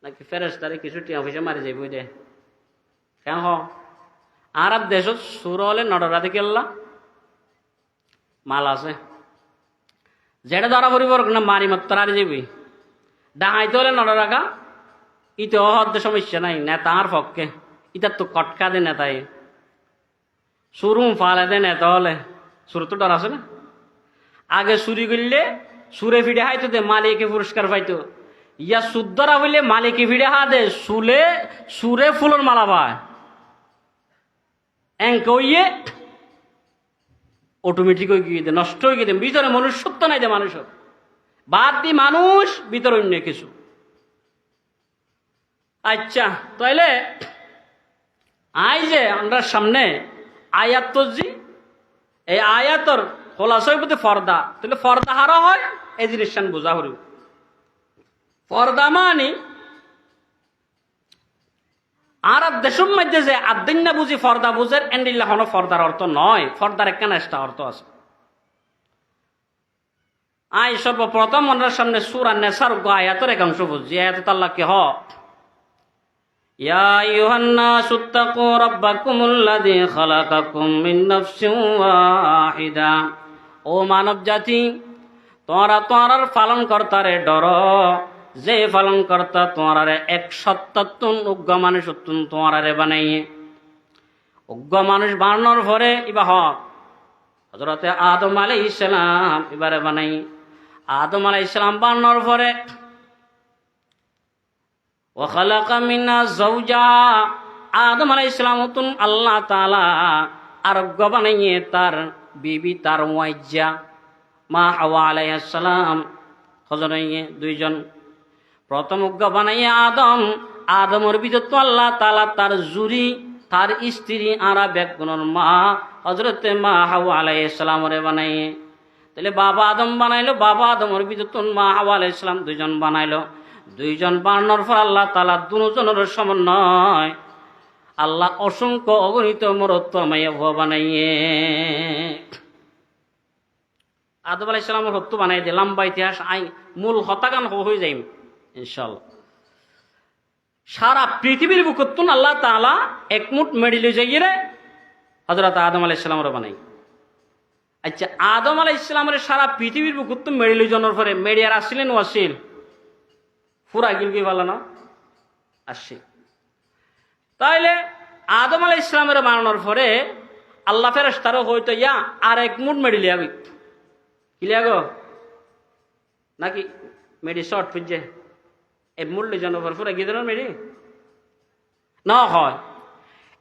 নাকি ফেরেশতারে কিছু টিয়া পয়সা মারি যাইব দে কেন আর দেশ সুর হলে নডরা দেখে মাল আছে যেটা ধরা পড়িব না মারি মাত্র আর যাবি ডাঙাইতে হলে নডর রাখা ইতে অহদ্য সমস্যা নাই নেতার পক্ষে, ইটার তো কটকা দে নেতাই সুরুম ফালে দে নেতা হলে সুর তো ডর আছে না। আগে চুরি করলে সুরে ফিডে হাইতো দে মালিকে পুরস্কার পাইতো, ইয়া সুদ্দরা হইলে মালিকে ফিডে হা দে সুলে সুরে ফুলর মালা পায় এঙ্ক হইয়ে অটোমেটিক হয়ে গিয়ে দে নষ্ট হয়ে গিয়ে ভিতরে মনুষ্যত্ব নাই দে মানুষের বাদ দি মানুষ ভিতরে অন্য কিছু। আচ্ছা তাইলে আই যে আমরা সামনে আয়াত তজি এই আয়াতর খোলাসই প্রতি ফর্দা, তাহলে ফর্দা হারা হয় এই জিনিস বোঝা হরিব। ফর্দা মানি আর দেশের মধ্যে যে আদিন না বুঝি ফর্দা বুঝের এন্ডিল্লা কোনো ফর্দার অর্থ নয়, ফর্দার একখানা একটা অর্থ আছে। আই সর্বপ্রথম আমরা সামনে সূরা নেসার আয়াতের একাংশ বুঝি। আয়াত আল্লাহ কি হ ইয়া আইয়ুহান নাসু তাকু রাব্বাকুমুল্লাযী খালাকাকুম মিন নাফসিন ওয়াহিদা, ও মানব জাতি তোমরা তোমার পালন কর্তারে ডর, যে পালন কর্তা তোমারে 177 উগ্র মানুষ তোমারে বানাইয়ে। উগ্র মানুষ বানানোর পরে ইবা হযরতে আদম আলাইহিস সালাম এবারে বানাই। আদম আলাইহিস সালাম বানানোর পরে ওয়া খালাকা মিনা যাওজা, আদম আলাইহিস সালাম তুন আল্লাহ তাআলা আর উগ্র বানাইয়ে তার বিবি তার ওয়াইজা মা হাওয়া আলাইহিস সালাম হযরতে দুইজন। প্রথম উগ্র বানাইয়ে আদমের ভিতর তো আল্লাহ তাআলা তার জুরি তার স্ত্রী আরা বেগুনের মা হযরতে মা হাওয়া আলাইহিস সালামরে বানাইয়ে। তাহলে বাবা আদম বানাইলো, বাবা আদমের ভিতর তো মা হাওয়া আলাইহিস সালাম দুইজন বানাইলো। দুইজন বানানোর পর আল্লাহ তাআলা দুজনের সমন্বয় আল্লাহ অসংখ্য অগণিত মরত্ব মাইয়া ভুয়া বানাইয়ে। আদম আলাইহিস সালামের হত্যা বানাই দিয়ে লম্বা ইতিহাস আই মূল হত্যাকাণ্ড হয়ে যাই ইনশাআল্লাহ। সারা পৃথিবীর বুকতুন আল্লাহ তাআলা একমুট মেডিলে যাইয়ে হযরত আদম আলাইহিস সালামের বানাই। আচ্ছা আদম আলাইহিস সালামের সারা পৃথিবীর বুকতুন মেডিলে জনের পরে মেডিয়ার আসছিলেন ওয়াসিল পুরা গিল কি ভালো না আসছে। তাইলে আদম আলাইহিস সালামের বানানোর পরে আল্লাহ ফেরেশতারও হয়তো ইয়া আর একমুট মেডিলে আবি কিলিয়া গো নাকি মেডি শর্ট ফুজে এই মূল্য জনপর পুরা গিয়ে দেন মেডি না হয়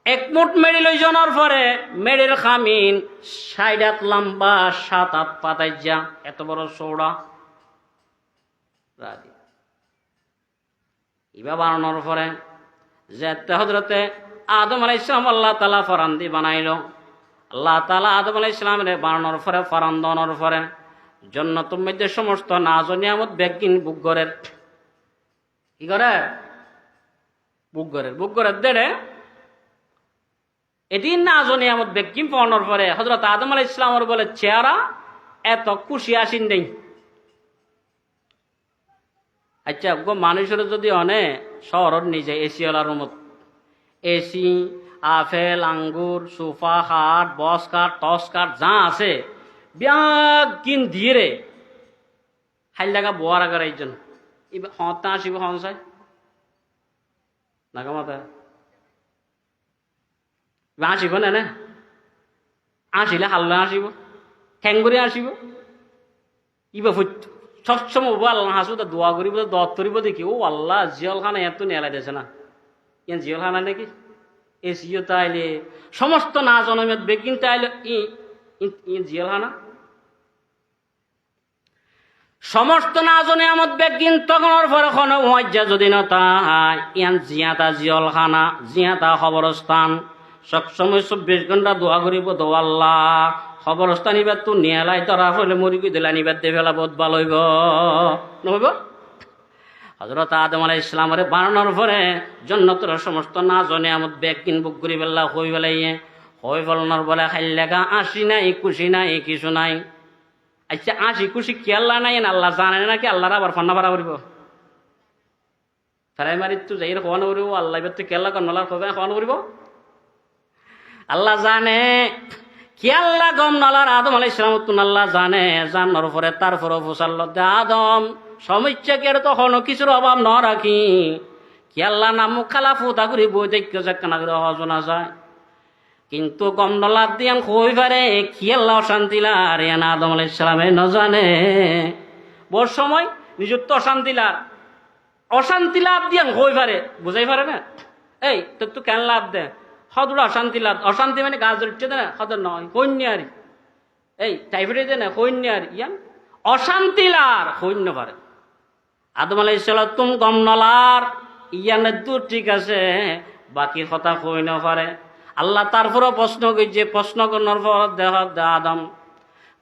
একমুট মেডি লই জনার পরে মেডির খামিন 60 হাত লম্বা 7 হাত পাতাই যা এত বড় চৌড়া রাজি। ইবা বানানোর পরে যে হযরতে আদম আলাইহিস সালাম আল্লাহ তাআলা ফরান্দি বানাইলো। আল্লাহ তাআলা আদম আলাইহিস সালামের বানানোর পরে ফরান্দানোর পরে জান্নাতের মধ্যে সমস্ত নাজ ও নিয়ামত বেগিন বুকগরের কি করে বুকগরের দেড়ে এদিন নাজ ও নিয়ামত বেগিন পাওয়ানোর পরে হযরত আদম আলাইহিস সালামের বলে চেহারা এত খুশি আসিন নেই। আচ্ছা গো মানুষের যদি অনে শহরের নিজে এসি ওয়ালা রুমত এসি আপেল আঙ্গুর সোফা খাট বস কাঠ টস কাঠ যা আছে ব্যাগ কিন দিয়ে রে হাইল লাগা বোয়ার আগার একজন হতা আসিব হনসাই নাগামাতে আসিব নে নে আসিলে হাল্লা আসিব ঠেংগুৰি আসিব ইবা ফুট সবসময় হবো আল্লাহ হাসু দোয়া করিব দত করিব দেখি ও আল্লাহ জিয়ল খানা এত নেলাই দিয়েছে না ইয়ান জিয়ল খানা নাকি এ সিও তাইলে সমস্ত না জনমেত বেকিন তাইলে জিয়ল খানা সমস্ত না জনে আমার বেকিন তখনের পরে কোনো মজ্জা যদি না তাই ইয়ান জিয়াতা জিয়ল খানা জিয়াতা খবরস্থান সবসময় 24 ঘন্টা দোয়া করিব দো আল্লাহ খবরস্থান ইবার তো নিয়ালাই তরা হলে মরি গই দিলা নিবার দে ফেলা বহুত ভালো হইব নহইব হযরত আদম আলাইহিস সালামের বানানোর পরে জান্নাতের সমস্ত না জনে আমত ব্যাগ কিন বুক করি বেলা হই বেলাইয়ে হই ফলনার বলে খাইলেগা আসি নাই খুশি নাই কিছু নাই আচ্ছা আসি খুশি কি আল্লাহ নাই না আল্লাহ জানে নাকি আল্লাহর আবার ফান্না ভাড়া করিব তারাই মারি তো যাই খাওয়ানো করিব আল্লাহ এবার তো কেল্লা কন্নলার খাওয়ানো করিব আল্লাহ জানে কি আল্লাহ গম নলার আদম আলাইহিস সালাম আল্লাহ জানে জানার পরে তারপরে ফসাল আদম সমস্যা কে তখন কিছুর অভাব ন রাখি কি আল্লাহ নাম খালা ফুটা করি বই দেখতে যাকানা করে হজনা যায় কিন্তু গম নলার দিয়ান কই পারে কি আল্লাহ অশান্তিলার ইয়ান আদম আলাইহিস সালামে ন জানে বড় সময় নিজের তো অশান্তি লাভ দিয়ান কই পারে বুঝাই পারে না এই তোর তো কেন লাভ দে হদুরা অশান্তি লাভ অশান্তি মানে গাছ ধরছে না হদর নয় সৈন্য আর এই টাইফয়েড দে না সৈন্য আর ইয়ান অশান্তি লার সৈন্য পারে আদম আলাইহিস সালাম গম নলার ইয়ানের দূর ঠিক আছে বাকি কথা কই না পারে আল্লাহ তারপরও প্রশ্ন করছে প্রশ্ন করার পর দেহ আদম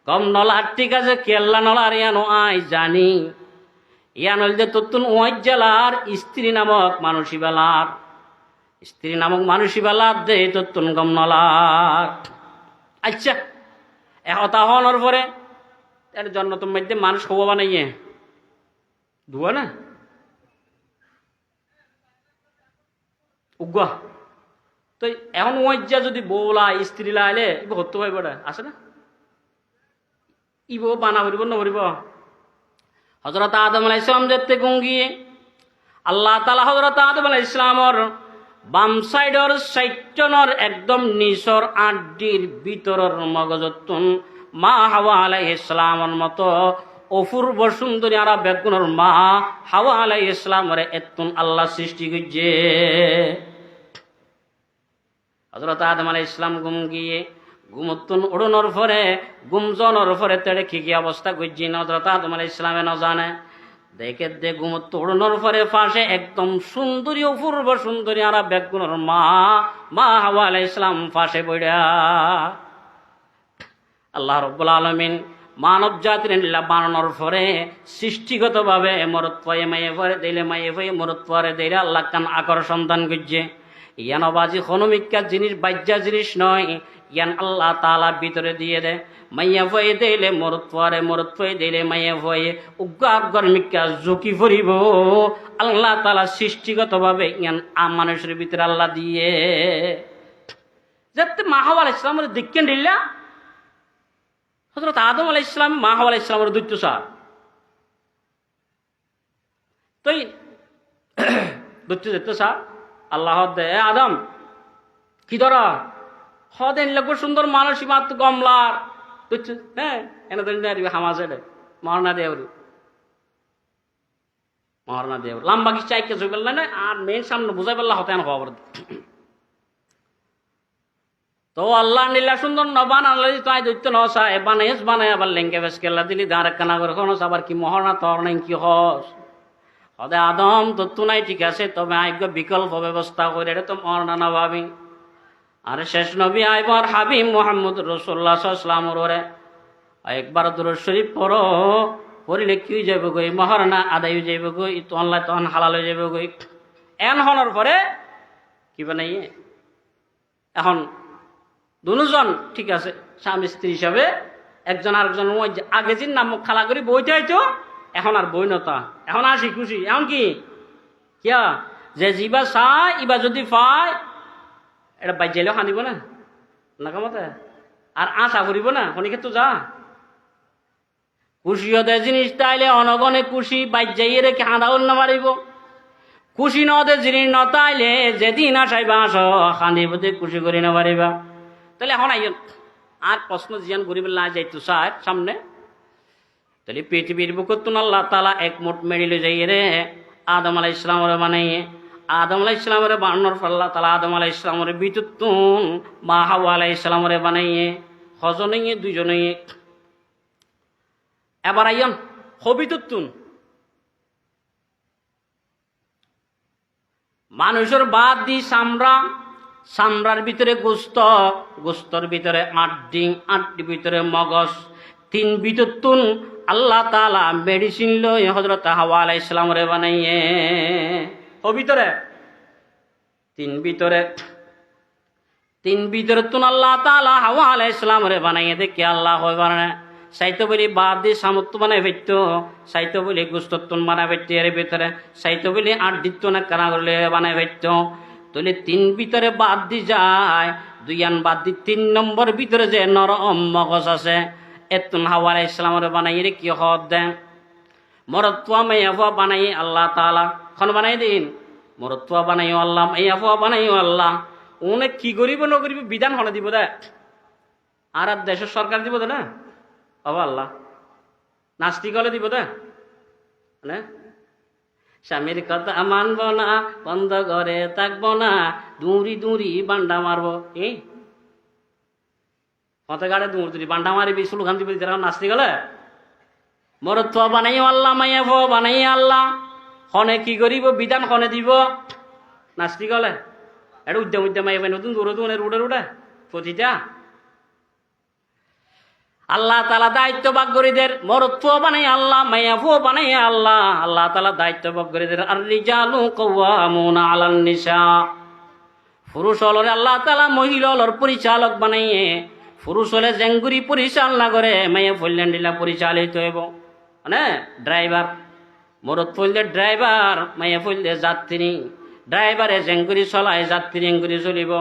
গম নলার ঠিক আছে কেল্লা নলার ইয়ানো আই জানি ইয়ান হল যে তোর ওয়াই জেলার স্ত্রী নামক মানুষী বেলার দে তোর গম নলার আচ্ছা একতা হওয়ার পরে এর জন্য তোর মধ্যে মানুষ হবো বানাইয়ে ধুয়া না উগ্গা তো এখন ওয়াইজা যদি বউলা স্ত্রী লাইলে ইব হতে পারব না আছে না ইব বানা করিব নকরিব হযরত আদম আলাইহিস সালাম যেতে গঙ্গিয়ে আল্লাহ তাআলা হযরত আদম আলাইহিস সালামর বাম সাইডর সাইটনৰ একদম নিচৰ আড্ডির ভিতৰৰ মগজতুন মা হাওয়া আলাইহিস সালামৰ মতো অপূর্ব সুন্দরী আর বেগুনের মা হাওয়া আলাইহিস সালামরে এতুন আল্লাহ সৃষ্টি করছে হযরত আদম আলাইহিস সালাম ঘুম গিয়ে ঘুমতুন উড়নোর পরে ঘুমজনের পরে তেড়ে কি অবস্থা করছি হযরত আদম আলাইহিস সালামে না জানে দেখে দে ঘুমত উড়নোর পরে পাশে একদম সুন্দরী অপূর্ব সুন্দরী আর বেগুনের মা হাওয়া আলাইহিস সালাম পাশে বইড়া আল্লাহ রাব্বুল আলামিন মানব জাতির বানানোর পরে সৃষ্টিগতভাবে মরত পায়ে মায়ে পরে দিলে মায়ে পায়ে মরত পরে দিলে আল্লাহ কান আকর্ষণ দান করছে ইয়ান বাজি হনমিকা জিনিস বাজ্যা জিনিস নয় ইয়ান আল্লাহ তাআলা ভিতরে দিয়ে দে মাইয়া ভয়ে দিলে মরত পয়ে দিলে মাইয়া ভয়ে উগ্রমিকা ঝুঁকি পড়িব আল্লাহ তাআলা সৃষ্টিগতভাবে ইয়ান মানুষের ভিতরে আল্লাহ দিয়ে যাতে মা হাওয়া আলাইহিস সালামের দেখেন দিল্লা হযরত আদম আলাইহিস সালাম মা হাওয়া আলাইহিস সালামের দৈত্য সার তো দৈত্য যেত সার আল্লাহ দে আদম কি ধরা হদেন লাগবো সুন্দর মানুষ মাত্র গমলার দৈত্য হ্যাঁ এনে ধরে হামাজে মরনা দেওরি লম্বা কি চাইকে জয় বললেন আর মেন সামনে বুঝাই পারলা হতেন খবর তো আল্লাহ নীলা সুন্দর ন বানাল তাই দৈত্য নসায় বানাই আবার লেঙ্কে বেশ কেলা দিলি দাঁড়ে কানা করে খনস আবার কি মহরনা তর নাই কি হস হদে আদম তো নাই ঠিক আছে তবে আইগ্য বিকল্প ব্যবস্থা করে এটা তো মরনা না ভাবি আর শেষ নবী আইবার হাবিব মুহাম্মদ রাসূলুল্লাহ সাল্লাল্লাহু আলাইহি ওয়াসাল্লাম রে একবার দুরূদ শরীফ পড়লে কি হয়ে যাবে গই মহরনা আদায় হয়ে যাবে গই তো আল্লাহ তখন হালাল হয়ে যাবে গই এন হওয়ার পরে কি বানাইয়ে এখন দুজন ঠিক আছে স্বামী স্ত্রী হিসাবে একজন আরেকজন আগে যে নাম খালা করি বইতে হইতো এখন আর বই নতা এখন আসি খুশি এখন কি কিয়া যে জিবা চাই ইবা যদি পায় এটা বাইর যাইলেও খানিব না নাকামতে আর আশা করিব না শনিকে তো যা খুশি হতে জিনিস তাইলে অনগণে খুশি বাইর যাইয়ে রেখে হাঁদাও না মারিব খুশি নদে জিনিস নতাইলে যেদিন আসাইবা আস খান্দি প্রতি খুশি করি না পারিবা। তাহলে এখন আইন আর প্রশ্ন জিয়ান করিব না যাইতো স্যার সামনে। তাহলে পৃথিবীর বুকতুন আল্লাহ তাআলা একমুঠ মেরিলে যাই রে আদম আলাইহিস সালামের বানাইয়ে। আদম আলাইহিস সালামের বানানোর পর আল্লাহ তাআলা আদম আলাইহিস সালামের বিতুতুন মা হাওয়া আলাইহিস সালামের বানাইয়ে হজনে দুইজনে। এবার আইন হবিতুতুন মানুষের বাদ দি চামড়া, চামড়ার ভিতরে গোস্ত, গোস্তর ভিতরে আড্ডি, আড্ডির ভিতরে মগজ। তিন বিতুতুন আল্লাহ তাআলা মেডিসিন লই হযরত হাওয়া আলাইহিস সালামরে বানাইয়ে। ও ভিতরে তিন ভিতরে তুন আল্লাহ তাআলা হাওয়া আলাইহিস সালামরে বানাইয়ে দেখে আল্লাহ হয় বানায় সাইতো বলি বাদ দি সামর্থ্য বানাই ফেলতো, সাইতো বলি গোস্ততুন বানাই ফেলতো এর ভিতরে, সাইতো বলি আড্ডিত্ব না কানা করলে বানাই ফেলতো। তাহলে তিন ভিতরে বাদ দি যায়, দুইয়ান বাদ দি তিন নম্বর ভিতরে যে নরম মগজ আছে এতুন হাওয়া আলাইহিস সালামরে বানাইয়ে রে কি হদ দেন মরত্বা মাইয়াফা বানাই আল্লাহ তাআলা খন বানাই দিন মরত্বা বানাইও আল্লাহ মাইয়াফা বানাইও আল্লাহ। উনি কি করিব ন করিব বিধান হনে দিব দে আর দেশের সরকার দিব দে না বাবা আল্লাহ নাস্তিক হলে দিব দে না স্বামীর কথা মানব না বন্ধ ঘরে থাকবো না দৌড়ি দৌড়ি বান্ডা মারবো এই হতে গাড়ে দৌড়ি বান্ডা মারিবি স্লোগান দিবি নাস্তিক হলে মরত্বা বানাইও আল্লাহ মাইয়াফা বানাই আল্লাহ হনে কি করিব বিধান হনে দিব নাস্তিক হলে এটা উদ্যম উদ্যম আইবে নতুন দৌড়ে দৌড়ে রুডে রুডে প্রতিটা আল্লাহ তাআলা দায়িত্ব ভাগ করে দেন মরত্ব বানাই আল্লাহ মাইয়াফু বানাই আল্লাহ। আল্লাহ তাআলা দায়িত্ব ভাগ করে দেন আর রিজালু কাওয়ামুনা আলান নিসা পুরুষ হলরে আল্লাহ তাআলা মহিলা হলর পরিচালক বানাইয়ে পুরুষ হলে জেঙ্গুরি পরিচালনা করে মাইয়া ফল্যান্ড ডিলা পরিচালিত হইব মানে ড্রাইভার মরদ ফললে ড্রাইভার মাইয়া ফললে যাত্রী ড্রাইভারে জেঙ্গুরি চলায় যাত্রী জেঙ্গুরি চলিব।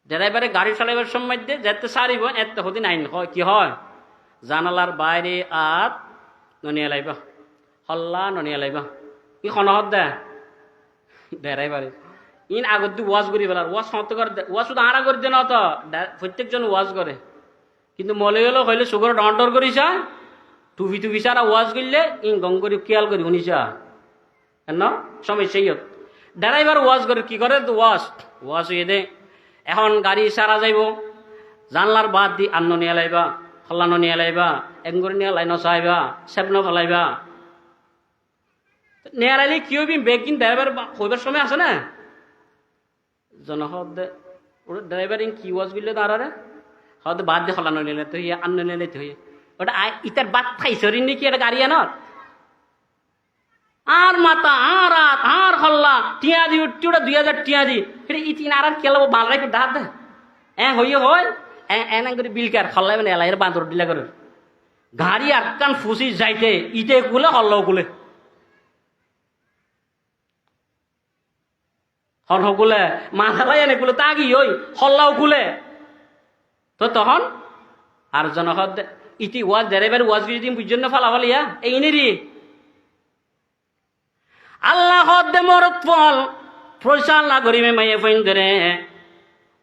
ড্রাইভারে গাড়ি চালাইবার সময় দিয়ে যেতে সারিব এত হদিন আইন হয় কি হয় জানালার বাইরে আর ননিয়া লাইবা হল্লা ননিয়া লাইবা ই খনহত দে ড্রাইভারে ইন আগত দি ওয়াজ করি ফেলার ওয়াজ সমাপ্ত করে ওয়াজ শুধু আড়া করে দে না তো প্রত্যেকজন ওয়াজ করে কিন্তু মলে গেল হইলে সুগর ডর করিছা টুপি টুপি সারা ওয়াজ করলে ইন গং করি খেয়াল করি শুনিছা কেন সমস্যা ইয়ত ড্রাইভার ওয়াজ করে কি করে তো ওয়াজ হয়ে দে এখন গাড়ি সারা যাইব জানলার বাদ দি আন্ন নিয়ে লাইবা হল্লানো নিয়ে লাইবা এঙ্গুরি নিয়ে লাইন চাইবা সেবন ফেলাইবা নিয়ে লাইলে কি হবি বেগিন ড্রাইভার হইবার সময় আছে না জনহদ ড্রাইভার কি ওয়াজ করলে দাঁড়ারে হয়তো বাদ দিয়ে হল্লানো নিলে তো ইয়ে আন্ন নিলে তো ওটা ইতার বাদ খাইছরি নাকি এটা গাড়ি আনার আর মাতা আর রাত আর হল্লা টিয়া দি উঠি ওটা 2000 টিয়া দি এটা ইতিন আর কেলাবো বাল রাখি ডাক দে হইয়ে হয় এনা করে বিলকার হল্লাই মানে এলাই বাঁদর দিলা করে গাড়ি আটকান ফুসি যাইতে ইতে কুলে হল্লাও কুলে হল কুলে মাথা লাই এনে কুলে তাগি ওই হল্লাও কুলে তো তখন আর জনহদ ইতি ওয়াজ ড্রাইভার ওয়াজ যদি বুঝছেন না ফালাফালিয়া এই নেরি আল্লাহ হদ্দে মরত ফল পরিচালনা করিবে মাইয়ে ফইন ধরে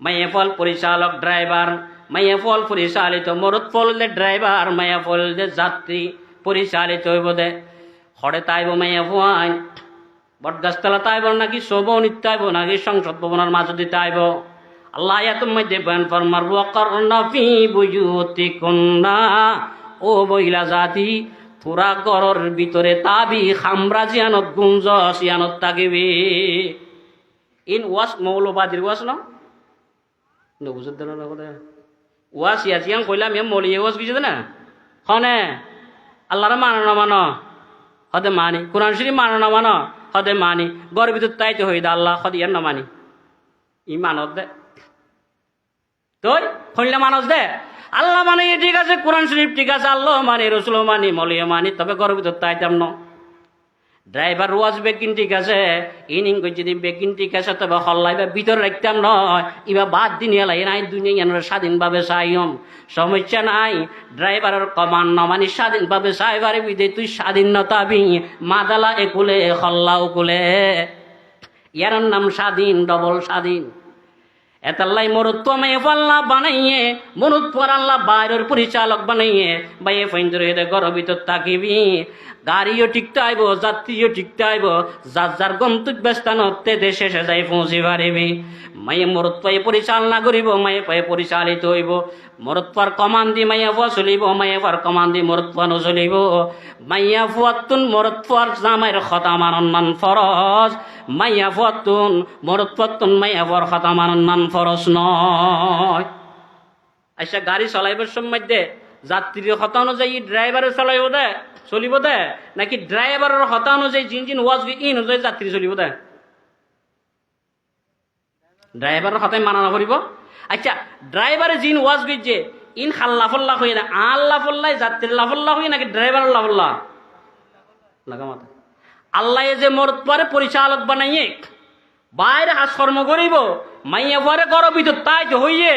মাইয়ে ফল পরিচালক ড্রাইভার মাইয়ে ফল পরিচালিত মরত ফল দে ড্রাইভার মাইয়া ফল দে যাত্রী পরিচালিত হইব দে হরে তাইব মাইয়া ফুয়াইন বটগাছতলা তাইব নাকি শোভনিত আইব নাকি সংসদ ভবনের মাঝে দিতে আইব আল্লাহ আয়াতের মধ্যে বয়ান ফরমার ওয়াকারনা ফি বুয়ুতিকুন্না ও মহিলা জাতি তোরা ঘরের ভিতরে তাবি খামরা জিয়ানত গুঞ্জ সিয়ানত থাকিবি ইন ওয়াস মৌলবাদীর ওয়াস ন বুঝতে দেন ওয়াস ইয়া জিয়ান কইলাম এম মৌলিয়া ওয়াস বুঝতে না হনে আল্লাহরে মানো না মানো হদে মানি কোরআন শরীফ মানো না মানো হদে মানি ঘরের ভিতর তাইতে হইদা আল্লাহ হদে ইয়ার না মানি ই মানত দে তোর হইলে মানুষ দে আল্লাহ মানে ঠিক আছে কোরআন শরীফ ঠিক আছে আল্লাহ মানি রসুল মানি মলিয়া মানি তবে ঘরের ভিতর তাইতাম ন ড্রাইভার ওয়াজ বেকিন ঠিক আছে, ইনিং যদি বেকিন ঠিক আছে তবে হল্লাইবা ভিতরে রাখতাম নয়, ইবা বাদ দিন এলাই নাই দুনিয়া স্বাধীনভাবে চাইম, সমস্যা নাই। ড্রাইভারের কমান নমানি স্বাধীনভাবে চাইবার বিদে তুই স্বাধীনতা বি মাদালা একুলে হল্লা উকুলে, ইয়ার নাম স্বাধীন, ডবল স্বাধীন। এতাল্লাই মরুত্ব মায়ে পাল্লা বানাইয়ে মরুত্ব আল্লাহ বাইরের পরিচালক বানাইয়ে বাইয়ে ফাইন্দরে গর্বিত তাকিবি। গাড়িও ঠিকতে আইব, যাত্রীও ঠিকতে আইব, যার যার গন্তব্যস্থানতে দেশে সে যাই পৌঁছি পারিবি। মায়ে মরুত্বাই পরিচালনা করিব, মায়ে পায়ে পরিচালিত হইব। মরুত্বার কমান্দি মাইয়া ফুয়া চলিব, মাইয়া ফুয়ার কমান্দি মরুত্বা নচলিব। মাইয়া ফুয়াতুন মরুত্বার জামাইর খতামান ফরজ, মাইয়া ফুয়াতুন মরুত্বাতুন মাইয়া ফুয়ার খতামান ফরজ নয়। আচ্ছা, গাড়ি চলাইবার সময় দে যাত্রীর কথা অনুযায়ী ড্রাইভারে চলাইব দে চলিব দে, নাকি ড্রাইভারের কথা অনুযায়ী জিন ওয়াজ ইন অনুযায়ী যাত্রী চলিব দে? ড্রাইভারের কথাই মানা করিব। আচ্ছা, ড্রাইভারে জিন ওয়াজ গিয়ে ইন খাল্লাফল্লা হয়ে না আল্লাফল্লাই যাত্রীর লাফল্লা হয়ে নাকি ড্রাইভারের লাফল্লা লাগা মাথা। আল্লাহ যে মরতবারে পরিচালক বানাইয়ে বাইরে হাস কর্ম করিব, মাইয়া পরে গরবিত তাই তো হইয়ে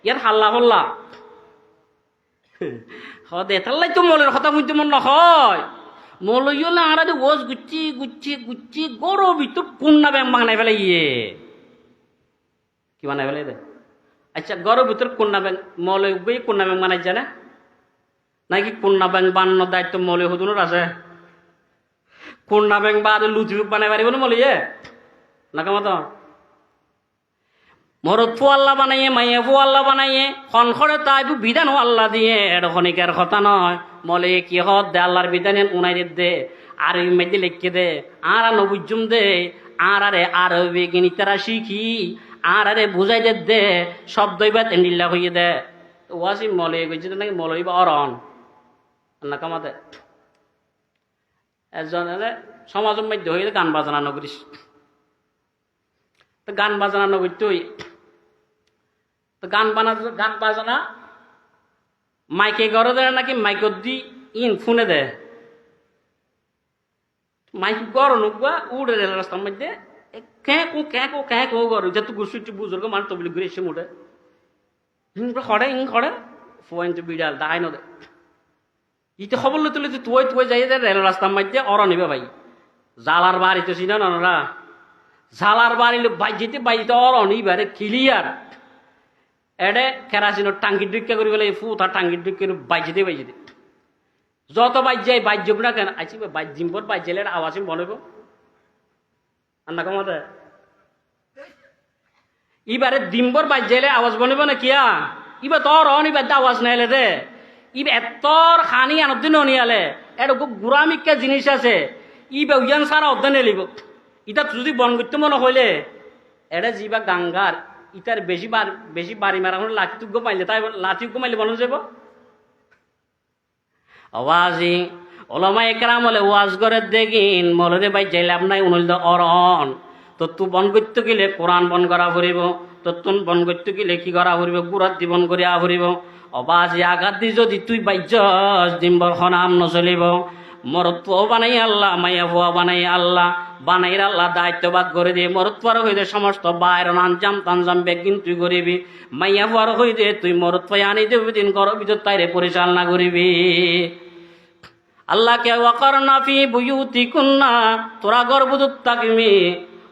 ইয়ার হাল্লাফল্লা হদে তাল্লাই তো মলের কথা বুঝতে মন নয়। মলইলে আড়া ওজ গুচ্ছি গুচ্ছি গুচ্ছি গরবিত কুন্না ব্যাং বানাই ফেলে ইয়ে কি বানাই ফেলে দে। আচ্ছা, গরর ভিতর কন্যা ব্যাংক মলে উঠবেই কন্যা ব্যাংক বানাই জানে নাকি কন্যা ব্যাংক বানানোর দায়িত্ব মলে হুদুনের আছে? কন্যা ব্যাংক বা লুচি বানাই পারিব না মলিয়ে নাকা মতো? মরদ ফু আল্লাহ বানাইয়ে মাইয়ে ফু আল্লাহ বানাইয়ে খনখরে তাই বিধান আল্লাহ দিয়ে এটা খনিকার কথা নয়। মলে কি হত দে আল্লাহর বিধান উনাই দে আর ওই মেয়েদের লিখে দে আর নবুজুম দে আর আরে আর বেগিনি তারা শিখি আর আরে বুঝাই দে শব্দ এবার তেন্ডিল্লা হইয়ে দে। ওয়াসি মলে গেছে নাকি মলই বা অরণ না কামাতে একজন সমাজের মধ্যে হয়ে গান বাজানা নগরিস, তো গান বাজানা নগরী তো গান বাজানা মাইকে গড়ে দেয় নাকি মাইকত দি ইন ফোনে দে মাইক গড় নুকা উড়ে রেল রাস্তার মধ্যে ক্যাঁকো গড় যত গুসুটি বুজুর্গ মানুষ তবলি ঘুরে এসে মুঠে খড়ে খড়ে ফোয়েন্ট বিড়াল দাহাই নদে ইতে খবর লই তুলে তুই যাই রেল রাস্তার মধ্যে অর নিবে ভাই জালার বাড়ি তো চিনা নরা জালার বাড়ি বাইজিতে বাইজিতে অর নিবারে ক্লিয়ার এডে কেরাসিনের টাঙ্গি ডিক্কা করি বলে ফুটা টাঙ্গি ডিক্কা বাইজিতে যত বাইজ যায় বাইজ যাব না কেন আছি বাইজ জিম্পর বাইজ যাইলে আওয়াজ বনব আন্না কমাতে ইবারে ডিম্বর বাইজ যাইলে আওয়াজ বনব না কিয়া ইবা তোর অনিবাদ্য আওয়াজ নাইলে দে ইব এতর খানি আনদিন নিয়ালে এটা খুব গুড়ামিকা জিনিস আছে ইবা উয়ান সারা অধ্যয়ন এলিব ইটা যদি বন করতে মনে হইলে এটা যিবা গাঙ্গার ইটার বেশি বাড়ি মারা হলে লাঠি তুগ্য মাইলে তাই লাঠি উগ্য মাইলে বন যাব আওয়াজি ওলামা একরাম হলে ওয়াজ করে দেখিন মলরে বাই যাইলাম নাই উনল অরণ তো তু বন করতে গেলে কোরআন বন করা ফুরিব তো তুন বন করতে গেলে কি করা ফুরিব গুড়াত দিবন করিয়া ফুরিব অবাজি আঘাত দি যদি তুই বাইজস ডিম্বর খনাম নচলিব মরত্ব বানাই আল্লাহ মাইয়া ফুয়া বানাই আল্লাহ বানাইর আল্লাহ দায়িত্ববাদ করে দিয়ে মরত্বার হইতে সমস্ত বাইর আনজাম তানজাম বেগিন তুই করিবি মাইয়া ফুয়ার হইতে তুই মরত্ব আনি দেবি দিন কর ভিতর তাইরে পরিচালনা করিবি আল্লাহকে ওয়াকার নাফি বুয়ুতি কুন্না তোরা গর্বদুত তাকমি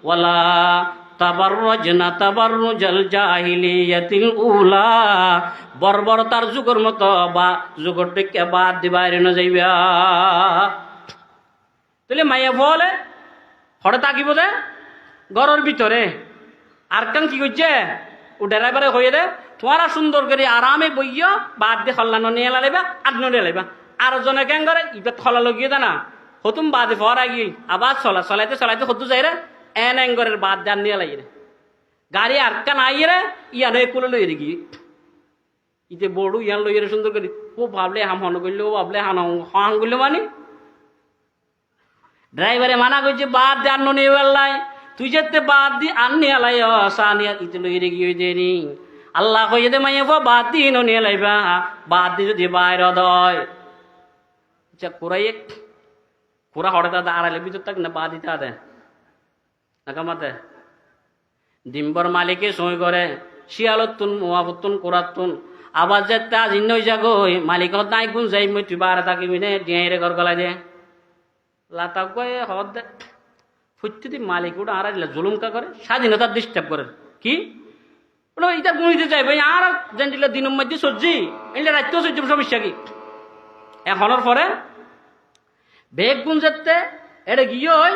ওয়ালা তাবাররাজনা তাবাররুজাল জাহিলিয়াতিল উলা বর্বরতার যুগের মতো বা যুগের থেকে বাদ দিবাইরে না যাইবা তাহলে মাইয়া বলে হরে তাকিব দে ঘরের ভিতরে আর কান কি করছে ও ড্রাইভারে হয়ে দে তোমারা সুন্দর করে আরামে বইয় বাদ দিয়ে হল্লানো নিয়ে লাইবা আগ্ন নিয়ে লাইবা আর জনে কেন করে ইবার থলা লগিয়ে দে না হতুম বাদে ফরা গিয়ে আবার চলাইতে হতু যাই রে এন এঙ্গরের বাদ দান নিয়ে লাই রে গাড়ি আর কান আই রে ইয়ানো একুলে লই রে গিয়ে ইতে বড় ইয়ান লই রে সুন্দর করে ও ভাবলে হাম হন করলে ও ভাবলে হান করলে মানে ড্রাইভারে মানা করছে বাদ দে আন্ন নিয়ে বেল্লাই তুই যেতে বাদ দি আননি আলাই সানিয়া ইতে লই রে গিয়ে দেনি আল্লাহ কই দে মাইয়া বাদ দি নো নিয়ে লাইবা বাদ দি যদি বাইরে দয় আচ্ছা কোরা হরে দাদা আড়াইলে ভিতর থাক না পা দিতে আদে না কামাতে ডিম্বর মালিকে সই করে শিয়ালতুন মোয়াবতুন কোরাতুন আবার যে তা জিন্ন যাগই মালিক নাই গুণ যাই মই তুই বারে থাকিবি নে ডিয়াইরে ঘর গলাই দে লাতা গয়ে হদ দে ফুটতে দি মালিক ওটা আড়াইলে জুলুমকা করে স্বাধীনতা ডিস্টার্ব করে কি বলো এটা গুণিতে চাই ভাই আর জেন্টিলা দিনের মধ্যে সহ্যি এটা রাত্রেও সহ্য সমস্যা কি এখনের পরে বেগ গুণ যেতে এটা গিয়ে হয়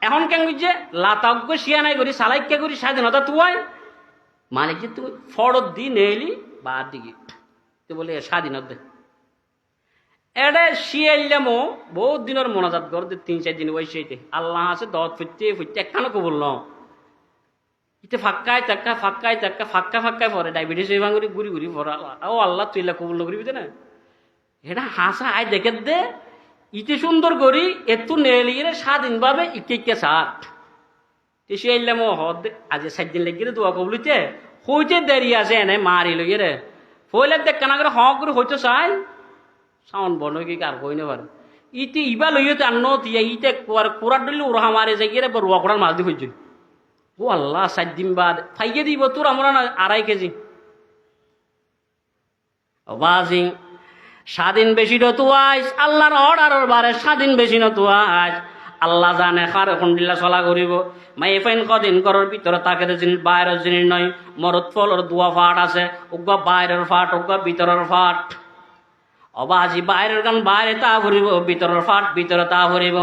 এখন কেন বুঝছে লাতাজ্ঞ শিয়া নাই করি সালাইকে করি স্বাধীনতা তুই মালিক যে তুমি ফরত দি নেইলি বা দিকে তুই বলে স্বাধীনতা এটা শিয়াইলামো বহুত দিনের মনাজাত কর 3-4 দিন বয়সে আল্লাহ আছে দত ফুটতে ফুটতে একখানো কবুল ন ইতে ফাক্কায় টাক্কা ফাক্কায় টাক্কা ফাক্কা ফাক্কায় পরে ডায়াবেটিস হয়ে ভাঙি ঘুরি ঘুরি পরে ও আল্লাহ তুই কবুল ন করিবি না এটা হাসা আয় দেখে দে ইতে সুন্দর করি এত নেলিয়ে স্বাধীনভাবে ইকে সাত সে এলাম হদ আজ 7 দিন লেগে দোয়া কবলিতে হইতে দেরি আছে এনে মারি লইয়ে রে হইলে দেখ কেনা করে হ করে হইতে চাই সাউন্ড বন্ধ কি কার কই না পারে ইতে ইবা লইয়ে তো আন্ন তিয়া ইতে কোরার ডলি উড়া মারে যাই রে রুয়া কোরার মাছ দি হইছে ও আল্লাহ 7 দিন বাদ ফাইয়ে দিব তোর আমরা 2.5 কেজি বাজি স্বাধীন বেশি নতুয়াইস আল্লাহর অর্ডারের বারে স্বাধীন বেশি নতুয়াইস আল্লাহ জানে কার খন্ডিল্লা চলা করিব মাই ফাইন কদিন করার ভিতরে তাকে জিনিস বাইরের জিনিস নয় মরত ফলর দুয়া ফাট আছে উগা বাইরের ফাট উগা ভিতরের ফাট অবাজি বাইরের গান বাইরে তা ভরিব ভিতরের ফাট ভিতরে তা ভরিব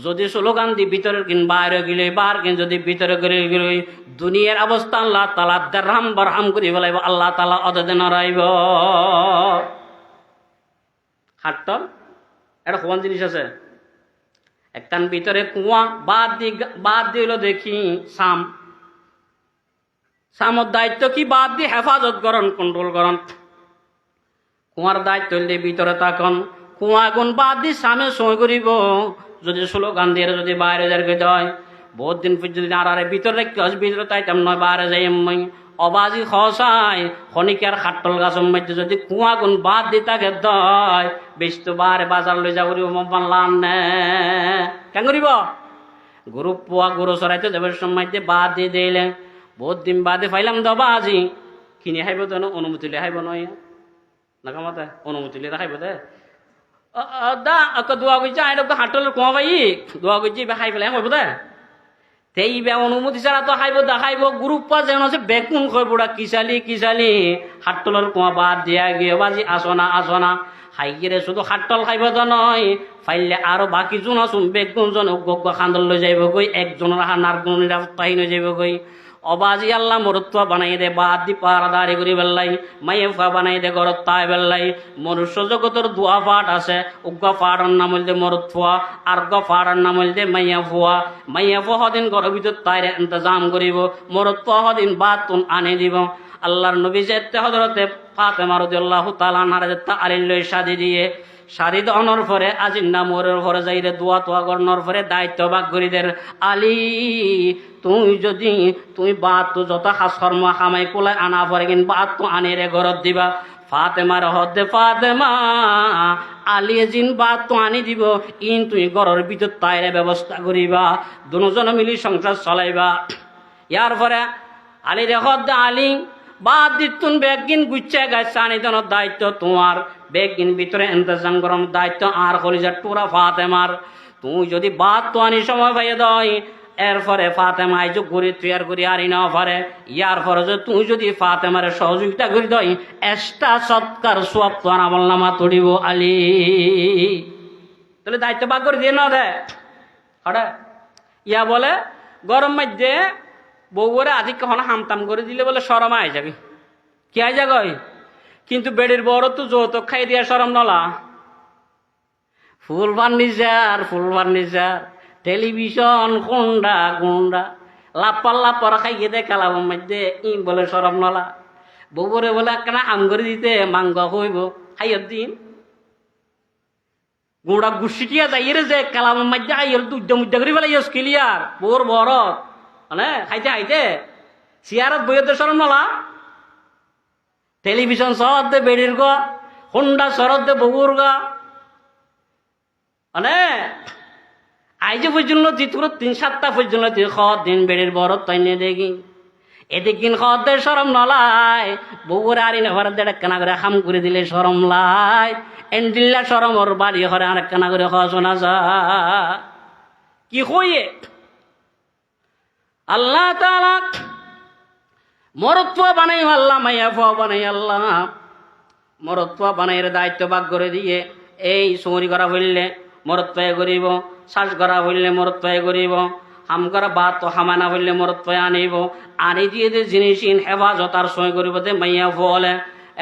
যদি স্লোগান দি ভিতরের কিন বাইরে গেলে বার কিন যদি ভিতরে করে গেলে দুনিয়ার অবস্থা আল্লাহ তালা দারহাম বারহাম করি বলাইব আল্লাহ তালা অদে নড়াইব হাট্টল এটা কোন জিনিস আছে একটান ভিতরে কুয়া বাদ দিল দেখি সামর দায়িত্ব কি বাদ দিয়ে হেফাজত করন কন্ট্রোল করন কুয়ার দায়িত্ব হইলে ভিতরে তখন কুয়া গুণ বাদ দিয়ে সামনে সই করিব যদি স্লোগান দিয়ে যদি বাইরে যাকে দেয় বহুত দিন যদি আর ভিতরে ভিতরে তাইতাম নয় বাইরে যাই আমি অবাজি খসাই খনিকার খাট্টল গাছের মধ্যে যদি কুয়া গুণ বাদ দিয়ে তাকে দয় বেশ তো বারে বাজার লই যাব মানলাম নে কেন করিব গরু পোয়া গরু চড়াইতে যাবার সময় বাদ দিয়ে দিলে বহুত দিন বাদে পাইলাম দ বাজি কিনে খাইব তো অনুমতি লে খাইব নয় না কামাতে অনুমতি লে খাইব দে দা দোয়া করছে আই হাটলের কুয়া পাই দোয়া করছি খাই পেলাই হইব দে তেই বে অনুমতি ছাড়া তো খাইব দেখাইব গ্রুপ পা যেন আছে বেকুন কইব কিসালি হাটতলের কুয়া বাদ দিয়া গিয়ে বাজি আসনা খাইগিরে শুধু হাটতল খাইব তো নয় ফাইলে আরো বাকি জন আসুন বেগুন জন খান্দল লই যাইব গই একজনের হানার গুণীরা পাহিন যাইব গই অবাজি আল্লাহ মরুত্বা বানাই দে বাদ দি পারাদারি করি বেল্লাই মাইফা বানাই দে গরত তাই বেল্লাই মনুষ্য জগতের দোয়া পাঠ আছে উগ্গা পাড়ার নাম হইলে মরুত্বা আর গ পাড়ার নাম হইলে মাইয়া ফুয়া হদিন ঘরের ভিতর তাইরে ইন্তজাম করিব মরুত্বা হদিন বাদ তুন আনে দিব আল্লাহর নবী যেতে হজরতে ফাতেমা রাদিয়াল্লাহু তাআলা আনহা যেতে আলিল্লই শাদি দিয়ে শাদি দনর পরে আজির নামরের পরে যাইরে দোয়া তোয়া গর্ণর পরে দায়িত্ব ভাগ করি দের আলী তুই বাদ তো যত কর্ম খামাই কোলাই আনা পরে কিন বাদ তো আনি রে ঘরত দিবা ফাতেমার হদে ফাতেমা আলী জিন বাদ তো আনি দিব ইন তুই ঘরের ভিতর তাইরে ব্যবস্থা করিবা দুজন মিলি সংসার চলাইবা ইয়ার পরে আলী রে হদে আলী বাদ দিতুন বেগিন গুচ্ছে গাছ আনি দেওয়ার দায়িত্ব তোমার বেগিন ভিতরে ইন্তজাম করার দায়িত্ব আর কলিজার টুরা ফাতেমার তুই যদি বাদ তো আনি সময় পাইয়ে দয় এরপরে ফাতেমা আইজ ঘুরি তুই আর ঘুরি আরি না পারে ইয়ার পরে তুই যদি ফাতেমার সহযোগিতা করি দই এক্সট্রা সৎকার সব তো আমল নামা তড়িব আলী তাহলে দায়িত্ব ভাগ করে দিয়ে না দে হঠাৎ ইয়া বলে গরম মধ্যে বউরে আধিক কখনো হামতাম করে দিলে বলে সরম আই যাবি কি আই যাগই কিন্তু বেড়ির বড় তো যৌতুক খাই দিয়া সরম নলা ফুল ফার্নিচার টেলিভিশন গুন্ডা লাপার খাইয়ে দে খেলাম মধ্যে ই বলে সরম নলা বউরে বলে কেনা আম করে দিতে মাংস হইব খাইয়ের দিন গুঁড়া গুছিটিয়া যাই রে যে কালাম মধ্যে আইল দুধ করে ফেলাই ক্লিয়ার বোর বড় মানে খাইতে চেয়ারত বইতে সরম নলা টেলিভিশন শহর দে বেড়ির গ হুন্ডা শরৎ দে বগুর গা মানে আই যে পর্যন্ত জিতুর 3-7টা পর্যন্ত তুই দিন বেড়ের বড় তৈনে দেখি এদিকিন দে সরম নলায় বউরে আরি নেভার দেড় কানা করে হাম করে দিলে সরম লাই এন্ডিল্লা সরম ওর বাড়ি ঘরে আর কানা করে খাওয়া শোনা যা কি হইয়ে আল্লাহ তাআলা মরত্ব বানাই আল্লাহ মাইয়া ফুয়া বানাই আল্লাহ মরত্ব বানাইয়ের দায়িত্ব ভাগ করে দিয়ে এই চুরি করা হইলে মরত্বয়ে করিব শ্বাস করা হইলে মরত্বয়ে করিব হাম করা বাত তো হামানা হইলে মরত্বয়ে আনিব আনি দিয়ে যে জিনিস হেফাজত আর সই করিব দে মাইয়া ফুয়ালে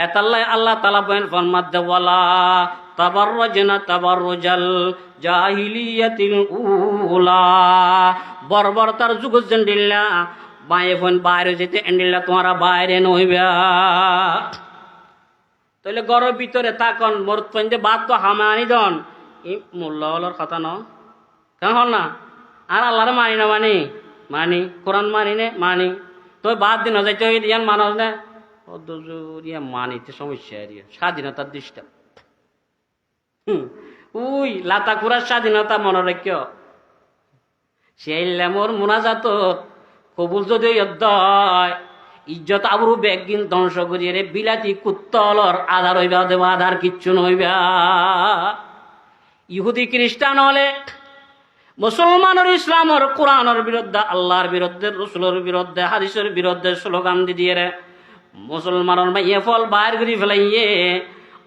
এতাল্লাই আল্লাহ তাআলা বলেন ফরমাত দে ওয়ালা তাবাররাজনা তাবাররুজাল জাহিলিয়াতিল উলা বর্বরতার যুগ জন্ডিল্লা বাইরে ফোন বাইরে যেতে এন্ডিল্লা তোমারা বাইরে নইবা তাহলে ঘরের ভিতরে তাকন মরত্বন যে বাদ তো হামানি দন ই মোল্লাওয়ালার কথা ন কেন হল না আর আল্লাহরে মানি না মানি কোরআন মানি নে মানি তো বাদ দিন যাইতে ইয়ান মানুষ না ইয়া মানিতে সমস্যা স্বাধীনতার দৃষ্টা উই লাতা কুরার স্বাধীনতা মনে রাখিও সেই মোর মোনাজাত কবুল যদি ইজ্জত আবরু বেগিন ধ্বংস করিয়ে রে বিলাতি কুত্তলর আধার হইবা দেবা আধার কিচ্ছু নইবা ইহুদি খ্রিস্টান হলে মুসলমানের ইসলামর কোরআনের বিরুদ্ধে আল্লাহর বিরুদ্ধে রসুলের বিরুদ্ধে হাদিসের বিরুদ্ধে স্লোগান দিয়ে রে মুসলমানের মাইয়ে ফল বাইর করে ফেলাইয়ে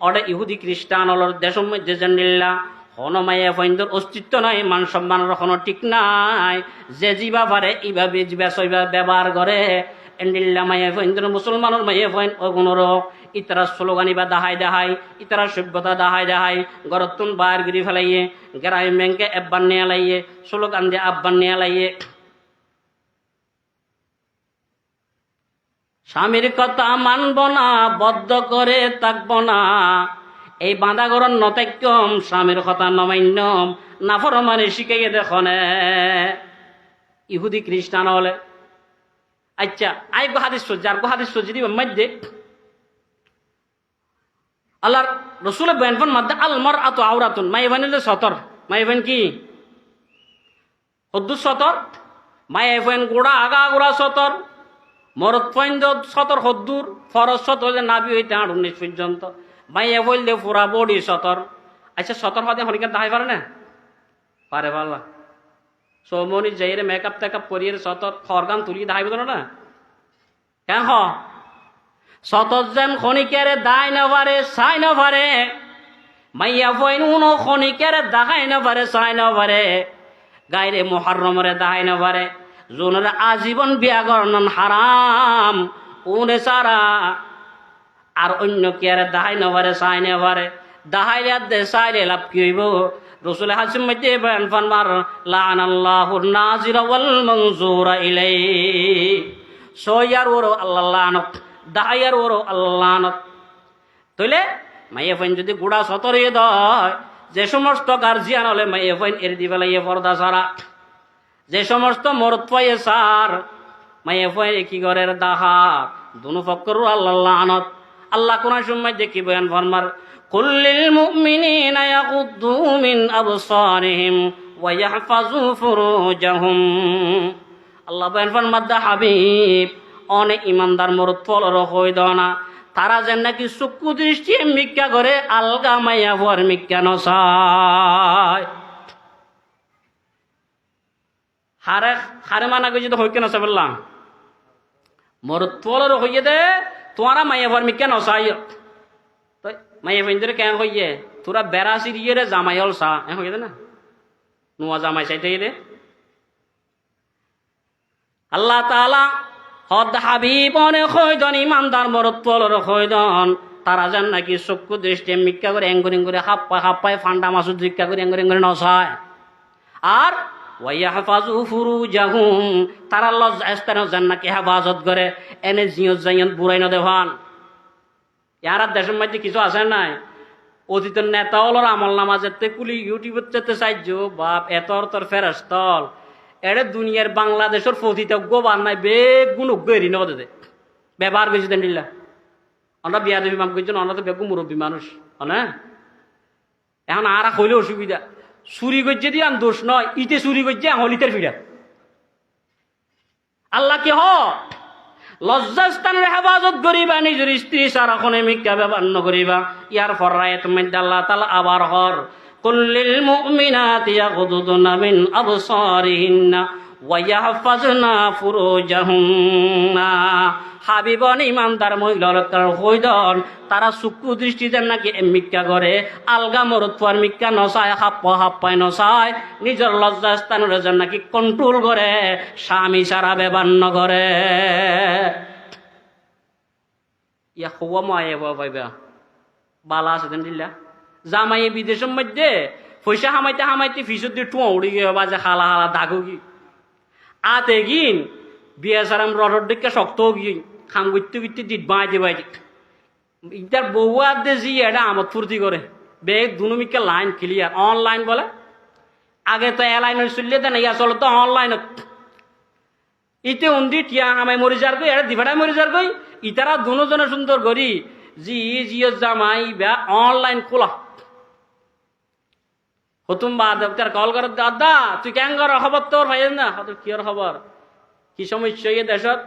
ওটা ইহুদি খ্রিস্টান হলর দেশের মধ্যে জানিল্লা হনো মাইয়া ফইন্দর অস্তিত্ব নাই মান সম্মানের কোনো ঠিক নাই যে জিবা পারে এইভাবে জিবা সইবা ব্যবহার করে এন্ডিল্লা মাইয়া ফইন্দর মুসলমানের মাইয়া ফইন অগুণর ইতারা স্লোগানি বা দাহাই ইতারা সভ্যতা দাহাই গরতুন বাইর গিরি ফেলাইয়ে গেরাই ব্যাংকে এব্বান নিয়ে লাইয়ে স্লোগান দিয়ে আব্বান নিয়ে লাইয়ে স্বামীর কথা মানব না বদ্ধ করে থাকব না এই বাঁধা গরণ নতাক্যম স্বামীর কথা নমান্যম নাফরমানে শিখাইয়ে দেখনে ইহুদি খ্রিস্টান হলে আচ্ছা আই গো হাদিস সজ্জা আর গো হাদিস সজ্জি দিব মধ্যে আল্লাহর রসুল বেনফন মধ্যে আলমর আতো আওরাতুন মাইভানিলে সতর মাইভান কি হদ্দুর সতর মাইভান গোড়া আগা গোড়া সতর মরদ পয়েন্দ সতর হদ্দুর ফরজ সতর নাবি হইতে 19 পর্যন্ত মাইয়া বললে পুরা বডি সতর আচ্ছা সতর হতে হরিকার দাহাই পারে না পারে পাল্লা সৌমনি যাইরে মেকআপ টেকআপ করিয়ে সতর খরগান তুলি দাহাইব না কেন হ সতর যেন খনিকের দায় না পারে চাই না পারে মাইয়া বইন উনো খনিকের দাহাই না পারে চাই না পারে গাইরে মুহররমরে দাহাই না পারে জোনের আজীবন বিয়া করন হারাম উনে সারা আর অন্য কি আর দাহাই নভারে চাই নেভারে দাহাইলে দে চাইলে লাভ কি হইব রসুল হাসিম মধ্যে বয়ান ফানমার লানাল্লাহুর নাজিরা ওয়াল মানজুরা ইলাই সয়ার ওরো আল্লাহ লানত দাহাইয়ার ওরো আল্লাহ লানত তইলে মাইয়া ফাইন যদি গুড়া সতরিয়ে দয় যে সমস্ত গার্জিয়ান হলে মাইয়া ফাইন এর দিবেলাইয়ে পর্দা সারা যে সমস্ত মরদ পাইয়ে সার মাইয়া ফাইন কি ঘরের দাহা দুনো ফক্কর আল্লাহ লানত আল্লাহ কোন সময় দেখি বয়ান ফরমার কুল্লিল মুমিনিনা ইয়াগুদ্দু মিন আবসারিহিম ওয়া ইয়াহফাযু ফুরুজাহুম আল্লাহ বয়ান ফরমার দা হাবিব অনেক ইমানদার মরদ ফলর হই দনা তারা যেন নাকি চক্ষু দৃষ্টি মিক্কা করে আলগা মাইয়া ফর মিক্কা নসায় হারে হারে মানা গই যদি হই কেন বললাম মরদ ফলর হইয়ে দে তোমারা মাইয়া ফর মিক্কা নসাই তো মাইয়া ফিন্দরে কেন হইয়ে তোরা বেড়াসি দিয়ে রে জামাইল সা হইয়ে দে না নোয়া জামাই চাইতে দে আল্লাহ তাআলা হদ হাবিব অনেক হইদন ইমানদার মরদ পলর হইদন তারা যেন নাকি চক্ষু দৃষ্টি মিক্কা করে এঙ্গুরিং করে হাপ্পায় ফান্ডা মাসুদ ভিক্ষা করে এঙ্গুরিং করে নসায় আর ওয়াইয়াহফাযু ফুরুজাহুম তারা লজ্জাস্থান যেন নাকি হেফাজত করে এনে জিয়ত জাইয়ত বুড়াই না দেভান ইয়ার দেশের মধ্যে কিছু আছে নাই অতীতের নেতা হলোর আমল নামাজের কুলি ইউটিউবের চেতে চাইজ বাপ এতর তোর ফেরস্তল এড়ে দুনিয়ার বাংলাদেশের পতিতজ্ঞ বান্নাই বেগুন উগ্গেরি নদে দে ব্যবহার বেশি দেন দিল্লা আমরা বিয়া দেবী মাম করছেন আমরা তো বেগু মুরব্বী মানুষ হ্যাঁ এখন আর হইলে অসুবিধা চুরি করছে দিয়ে দোষ নয়, ইতে চুরি করছে হলিতের ফিরা। আল্লাহ কি লজ্জাস্থানের হেফাজত করিবা, নিজের স্ত্রী সারাক্ষণে মিথ্যা ব্যবহার করিবা। ইয়ার ফরায়েত মধ্যে আল্লাহ তাআলা আবার কুল্লিল মুমিনাতি ইয়াগুদুনা মিন আবসারিহিন্না ওয়া ইয়াহফাজনা ফুরুজাহুন্না। হাবিবন ইমানদার মহিলার হইদন তারা চক্ষু দৃষ্টিতে নাকি মিথ্যা করে, আলগা মরুত্বার মিথ্যা নচায়, হাপ্পায় নচায়, নিজের লজ্জাস্থানের জন্য নাকি কন্ট্রোল করে, স্বামী সারা ব্যবহার করে। ইয়া খুয়া মায়ে পাইবা বালা আছে দেন দিল্লা জামাই বিদেশের মধ্যে পয়সা হামাইতে হামাইতে ফিসুর দিয়ে টুয়া উড়ি গিয়ে বাজে হালা হালা দাগু গি আতে গিন বিয়া সারাম রডর দিকে শক্ত গিয়ে খাম করতে করতে দিত বাঁইতে বাইতে ইটার বউয়া দে জি এটা আমত ফুর্তি করে বেগ দুনুমিকে লাইন ক্লিয়ার অনলাইন বলে। আগে তো এলাইন চললে দেন ইয়া চলো তো অনলাইনত ইতে উন্দি টিয়া হামাই মরি যার গই এটা দিভাটাই মরি যার গই ইতারা দুজনে সুন্দর করি জি জিও জামাই বা অনলাইন খোলা হতুম বা দেবতার কল করে দাদা তুই কেন কর খবর তোর ভাই না কি আর খবর কি সমস্যা ইয়ে দেশত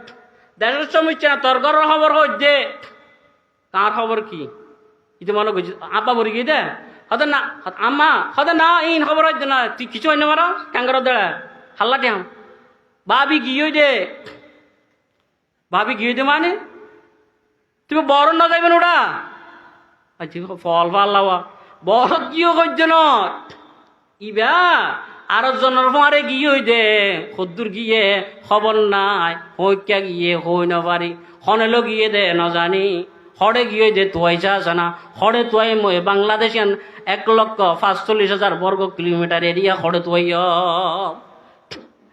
দেশের সমস্যা না তোর ঘরের খবর হই দে কার খবর কি ইতে মনে করছি আপা মরি গিয়ে দে হতে না আম্মা হতে না ইন খবর হইতে না তুই কিছু হয় না মারা কেন কর দে হাল্লা টিয়াম ভাবি গিয়ে দে ভাবি গিয়ে দে মানে তুমি বড় না যাইবেন ওটা আচ্ছা ফল ভাল লাওয়া বড় কিও করছে না ইবা আর জনের মারে গিয়ে হই দে খদ্দুর গিয়ে খবর নাই হইকা গিয়ে হই না পারি হনেলো গিয়ে দে না জানি হরে গিয়ে দে তুয়াইছা আছে না হরে তুয়াই বাংলাদেশিয়ান 1,45,000 বর্গ কিলোমিটার এরিয়া হরে তুয়াই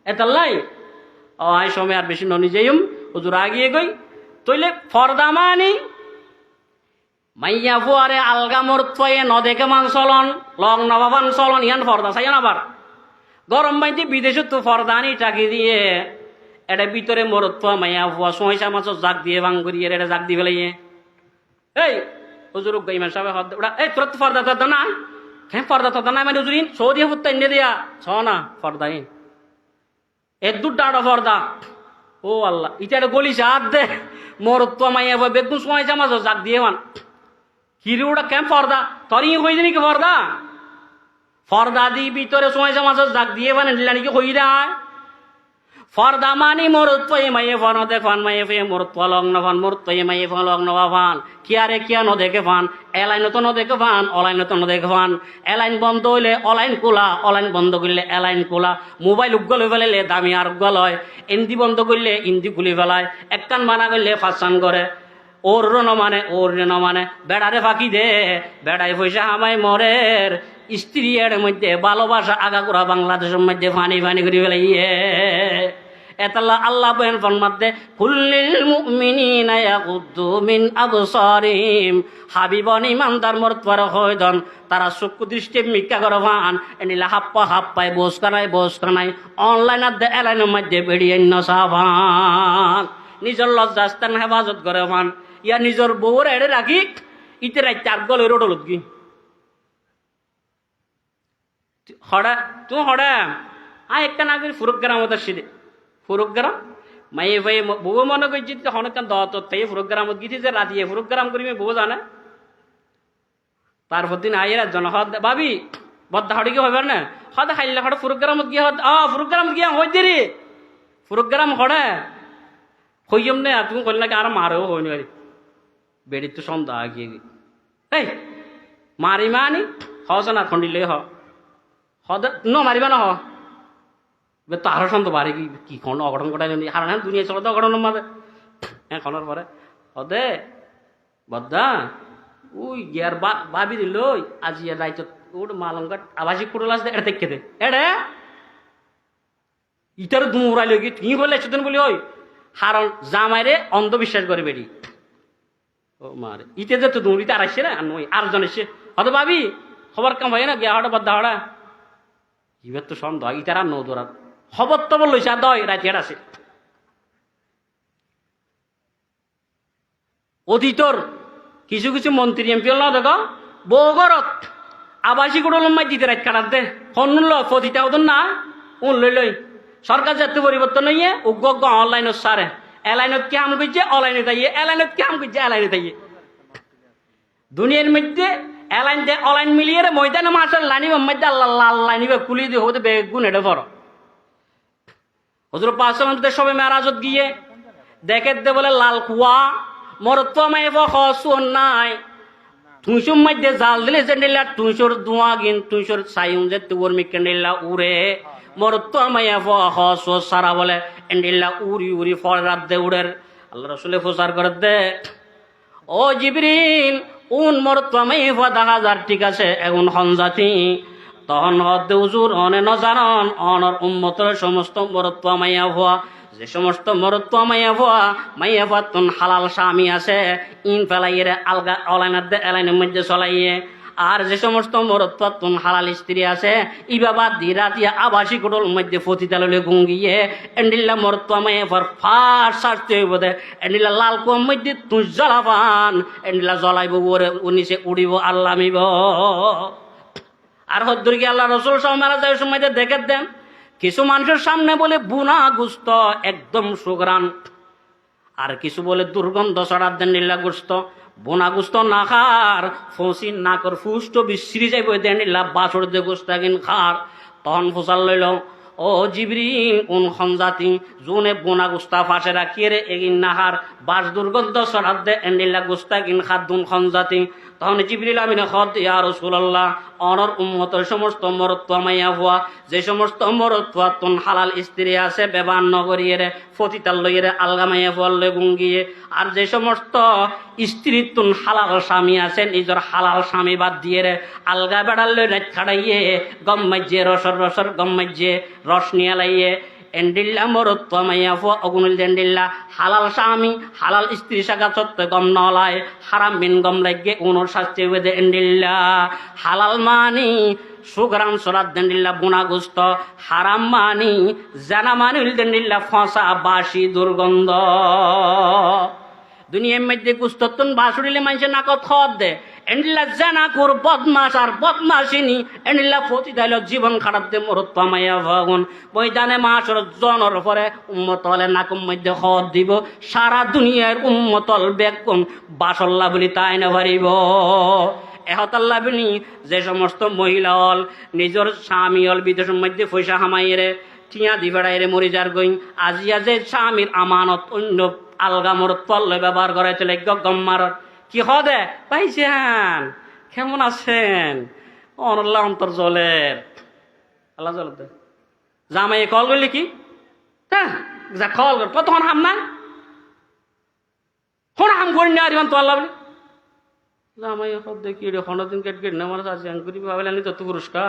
এতাল্লাই আই সময় আর বেশি ননি যাইম হুজুর আগিয়ে গই তইলে ফর্দা মানি মাইয়া ফুয়ারে আলগা মরত্বয়ে নদেকে মান চলন লং নবাবান চলন ইয়ান ফর্দা চাইন আবার গরম বাইতে বিদেশে তো ফর্দা আনি টাকি দিয়ে এটা ভিতরে মরত্ব মাইয়া ফুয়া সহিসা মাছ জাগ দিয়ে ভাঙ করিয়ে এটা জাগ দিয়ে ফেলাইয়ে এই হুজুর ইমান সাহেব ওটা এই তোর তো ফর্দা তোর না হ্যাঁ ফর্দা তোর নাই মানে হুজুরিন সৌদি ফুত্তা ইন্ডিয়া দিয়া ছ না ফর্দাই এক দুটা ফর্দা ও আল্লাহ ইটা একটা গলিছে হাত দে মরত্ব মাইয়া বেগুন সহিসা মাছ জাগ দিয়ে মান কিরে ওটা কেন ফর্দা তোর ইয়ে কই দিনি কি ফর্দা ফর্দা দি ভিতরে সহিসা মাছ জাগ দিয়ে মানে নিলানি কি কই দেয় ফর্দা মানি মরত্ব মাইয়ে ফান দেখান মাইয়ে ফে মরত্ব লং নফান মরত্ব মাইয়ে ফান লং নফান কিয়ারে কিয়া নদেকে ফান এলাইন তো নদেকে ফান অলাইন তো নদেকে ফান এলাইন বন্ধ হইলে অলাইন খোলা অলাইন বন্ধ করলে এলাইন খোলা মোবাইল উগল হয়ে ফেলাইলে দামি আর উগল হয় ইন্দি বন্ধ করলে ইন্দি খুলি ফেলায় একটান মানা করলে ফাঁসান করে ওর ন মানে বেড়ারে ফাঁকি দে বেড়াই পয়সা হামাই মরের স্ত্রী এর মধ্যে ভালোবাসা আগা করা বাংলাদেশের মধ্যে ফানি ফানি করে ফেলাইয়ে এতাল্লা আল্লাহ বহেন ফরমাতে কুল্লিল মুমিনিনা ইয়াগুদ্দু মিন আবসারিহিম হাবিবন ইমানদার মরতবার হয়দন তারা চক্ষু দৃষ্টি মিক্কা করে ফান এনিলা হাপ্পায় বোস কানাই অনলাইন আর এলাইনের মধ্যে বেরিয়ে নসাফান নিজের লজ্জাস্থান হেফাজত করে ফান ইয়া নিজের বউর এড়ে রাখি ইতে রাত চার গলে রোডলত কি হড়া তুই হড়া একটা না করি ফুরুগ্রাম ওদের সিদে ফুরুগ্রাম মাইয়ে ভাই বউ মনে করছি হনকান দত তাই ফুরুগ্রামত গিয়েছি যে রাতিয়ে ফুরুগ্রাম করি বউ জানে তারপর দিন আইয়ের জন হদ ভাবি বদ্দা হড়ি কি হবার না হদ খাইলে হড় ফুরুগ্রামত গিয়ে হদ ফুরুগ্রামত গিয়া হই দেরি ফুরুগ্রাম হড়ে হইম নে তুমি কইলে নাকি আর মারেও হইনি আরে বেড়ি তো সন্ধ্যা আগিয়ে এই মারি মানি হস না খন্ডিলে হদ ন মারিবা না হ তো আরো সন্ত বাড়ি কি খন অঘটন ঘটাই হারান হ্যাঁ দুনিয়া চলো তো অঘটনের মাঝে হ্যাঁ খনার পরে হদে বদ্দা ওই গিয়ার ভাবি দিল আজি রাইত ওর মালঙ্গাট আবাসিক কুটল আসতে এটা দেখে দে এড়ে ইটার দুমরাইল কি তুই বললে সেদিন বলি ওই হারণ জামাইরে অন্ধবিশ্বাস করে বেড়ি ও মারে ইতে যে তো দৌড়িতে আর আসছে না নই আর জন এসে হয়তো ভাবি খবর কাম হয় না গিয়া হটা বদ্দা হড়া ইবার তো সন্দেহ ইটার আর নৌদরা খবর তো বলছে আর দয় রাত আছে অতীতর কিছু কিছু মন্ত্রী এমপি হল না দেখো বৌগরত আবাসিক উড়লম্মাই দিতে রাত কাটার দে হনুল পতিটা হতন না উন লই সরকার যাতে পরিবর্তন হইয়ে উগ্র অনলাইনত সারে এলাইনত কি হাম করছে অনলাইনে তাইয়ে এলাইনত কি হাম করছে এলাইনে তাইয়ে দুনিয়ার মধ্যে এলাইন দে অনলাইন মিলিয়ে ময়দানে মাছের লাইনিবে মধ্যে আল্লাহ লাল লাইনিবে কুলি দিয়ে হতে বেগুন এটা বড় হজুর পাঁচ মধ্যে সবে মেরাজত গিয়ে দেখে দে বলে লাল কুয়া মরত মাইব হসুন নাই তুইসুর মধ্যে জাল দিলে যে নিলা তুইসুর ধোঁয়া গিন তুইসুর সাইম যে তুবর মিকে নিলা উড়ে মরত মাইব হস সারা বলে এন্ডিল্লা উড়ি উড়ি ফল রাত দে উড়ের আল্লাহ রসুলে প্রচার করে দে ও জিবরিল উন মরত মাইব 10,000 ঠিক আছে এখন হনজাতি তখন হদ্দে উজুর অনে ন জানন অনর উম্মতের সমস্ত মরত মাইয়া ভুয়া যে সমস্ত মরত্ব মাইয়া ভুয়া তুন হালাল স্বামী আছে ইন ফেলাইয়ে আলগা অলাইনার এলাইনের মধ্যে চলাইয়ে আর যে সমস্ত মরত্ব তুন হালাল স্ত্রী আছে ইবাবা দিরাতিয়া আবাসিক হোটেল মধ্যে ফতিতালে গুঙ্গিয়ে এন্ডিল্লা মরত্ব মাইয়া ভর ফার সারতে হইব দে এন্ডিল্লা লাল কুয়ার মধ্যে তুই জ্বলাবান এন্ডিল্লা জ্বলাইব ওরে নিচে উড়িব আল্লামিব আর হদ্দুরকে আল্লাহ রসুল সহ মেলা যায় সময় দেখে দেন কিছু মানুষের সামনে বলে বুনা গুস্ত একদম সুগ্রান আর কিছু বলে দুর্গন্ধ ছড়ার দেন নীলা গুস্ত বোনা গুস্ত না খার ফসি না কর ফুষ্ট বিশ্রি যাইব দেন নীলা বাছর দে গুস্ত কিন খার তখন ফসাল লইল ও জিবরিল কোন খঞ্জাতি জোনে বোনা গুস্তা ফাঁসে রাখিয়ে রে এগিন নাহার বাস দুর্গন্ধ ছড়ার দে এন্ডিল্লা গুস্তা কিন খার দুন খঞ্জাতি তখন জিবরিল আমিনে খদ ইয়া রাসূলুল্লাহ অনর উম্মতের সমস্ত মরত্ব মাইয়া হওয়া যে সমস্ত মরত্ব তুন হালাল স্ত্রী আছে বেবান নগরিয়ে রে ফতিতাল লইয়ে রে আলগা মাইয়া ফলে গুঙ্গিয়ে আর যে সমস্ত স্ত্রী তুন হালাল স্বামী আছে নিজের হালাল স্বামী বাদ দিয়ে রে আলগা বেড়াল লই রাত খাড়াইয়ে গম মাইজে রসর গম মাইজে রস নিয়ে লাইয়ে এন্ডিল্লা মরত্ব মাইয়া ফো অগুনিল দেন্ডিল্লা হালাল স্বামী হালাল স্ত্রী শাখা সত্য গম নলায় হারাম বিন গম লাগে উনোর শাস্তি বেদে এন্ডিল্লা হালাল মানি সুগ্রাম সরাত দেন্ডিল্লা বুনাগুস্ত হারাম মানি জানা মানিল দেন্ডিল্লা ফসা বাসি দুর্গন্ধ দুনিয়ার মধ্যে গুস্তত্তন বাসুরিলে মানুষের নাকত খদ দে এন্ডিল্লা জানা কর বদমাস আর বদমাসিনী এন্ডিল্লা ফতি দাইল জীবন খারাপ দে মরত পামাইয়া ভগন বৈদানে মাসর জনর পরে উম্মতলে নাকম মধ্যে খদ দিব সারা দুনিয়ার উম্মতল বেকন বাসল্লা বলি তাই না পারিব এহতাল্লা বলি যে সমস্ত মহিলা হল নিজের স্বামী হল বিদেশের মধ্যে পয়সা হামাইরে টিয়া দিবেড়াইরে মরি যার গই আজিয়া যে স্বামীর আমানত অন্য আলগা মরত পল্লে ব্যবহার করে চলে গম্মার কি হদে পাইছেন কেমন আছেন অনল্লা অন্তর জলের আল্লাহ জল দে জামাই কল করলি কি হ্যাঁ যা কল কর তখন হাম না হন হাম করি না আরিমান তো আল্লাহ বলি জামাই দেখি রে দিন কেট কেট না মানুষ আছে করি ভাবলে আনি তো পুরস্কার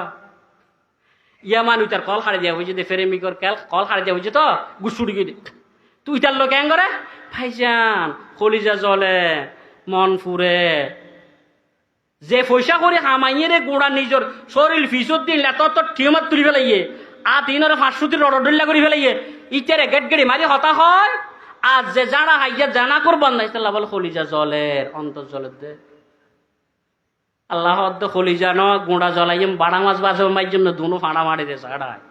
ইয়া মানুষ তার কল হারিয়ে দেওয়া হয়েছে ফেরেমিকর কল হারিয়ে দেওয়া হয়েছে তো গুসুড়ি গিয়ে তুই তার লোক কেন করে ভাইজান কলিজা জলে মন ফুরে যে পয়সা করে হামাইয়ে রে গোড়া নিজের শরীর ফিসত দিন তত ঠিয়মাত তুলি ফেলাইয়ে আর তিনরে 500 রডল্লা করে ফেলাইয়ে ইটারে গেট গেড়ি মারি হতা হয় আর যে যারা হাইয়া জানা করবান না ইস্তাল্লাহ বল কলিজা জলের অন্তর জলের দে আল্লাহ কলিজা ন গোড়া জ্বলাইম বাড়া মাছ বাঁচব মাইর জন্য দুনো ফাঁড়া মারি দে সাড়ায়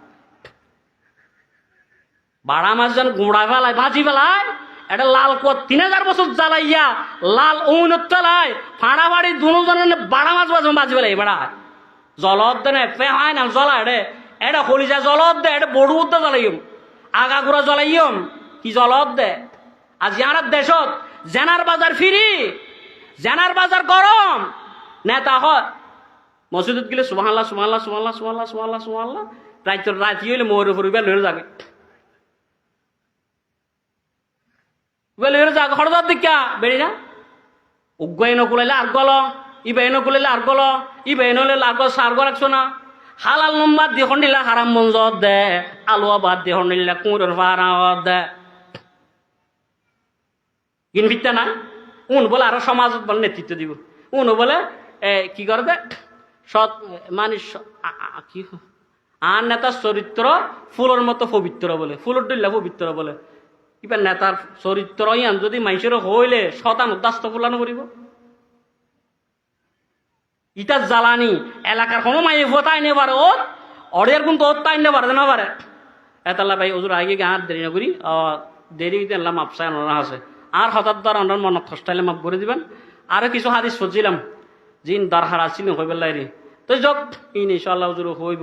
বাড়া মাছ যেন গোড়া ফেলায় ভাজি ফেলায় এটা লাল কুয়া 3000 বছর জ্বালাইয়া লাল ঔনত চালায় ফাঁড়া বাড়ি দুজনের বাড়া মাছ বাঁচব বাজি ফেলাই বেড়ায় জলত দে ফে হয় না জ্বলায় রে এটা কলিজা জলত দে এটা বড়ু উদ্দে জ্বলাইম আগা গুড়া জ্বলাইম কি জলত দে আজ ইয়ার দেশত জেনার বাজার ফিরি জেনার বাজার গরম নেতা হয় মসজিদত গেলে সুবহানাল্লাহ সুবহানাল্লাহ সুবহানাল্লাহ সুবহানাল্লাহ সুবহানাল্লাহ সুবহানাল্লাহ রাতি হইলে মোর ফুরিবা লড়ে যাবে লড়ে যাবে হঠাৎ দেখা বেড়ি না উগ্গই নকুলাইলে আর গল ইবাই নকুলাইলে আর গল ইবাই নলে আর সার গল রাখছো না হালাল নম্বর দিয়ে দিলা হারাম মঞ্জত দে আলুয়া বাদ দিয়ে দিলা কুঁড়ের ভাড়া দে কিন ভিত্তা না উন বলে আরো সমাজত বলে নেতৃত্ব দিব উন বলে কি করবে সৎ মানুষ কি আর নেতার চরিত্র ফুলের মতো পবিত্র বলে ফুলের ডইলা পবিত্র বলে এবার নেতার চরিত্র ইয়ান যদি মানুষের হইলে শতান উদ্দাস্ত ফুলানো করিব ইটা জ্বালানি এলাকার কোনো মাই তাই নে পারে ও অড়ের কিন্তু ওর তাই নে পারে না পারে এতাল্লা ভাই ওজুর আগে আর দেরি না করি দেরি দিলাম মাপসাই আনা আছে আর হঠাৎ ধর আমার মনত খসটাইলে মাপ করে দিবেন আরো কিছু হাদিস সজিলাম জিন দরকার আসছিল হইবেলাই রে তো যক ইন ইনশাল্লাহ ওজুর হইব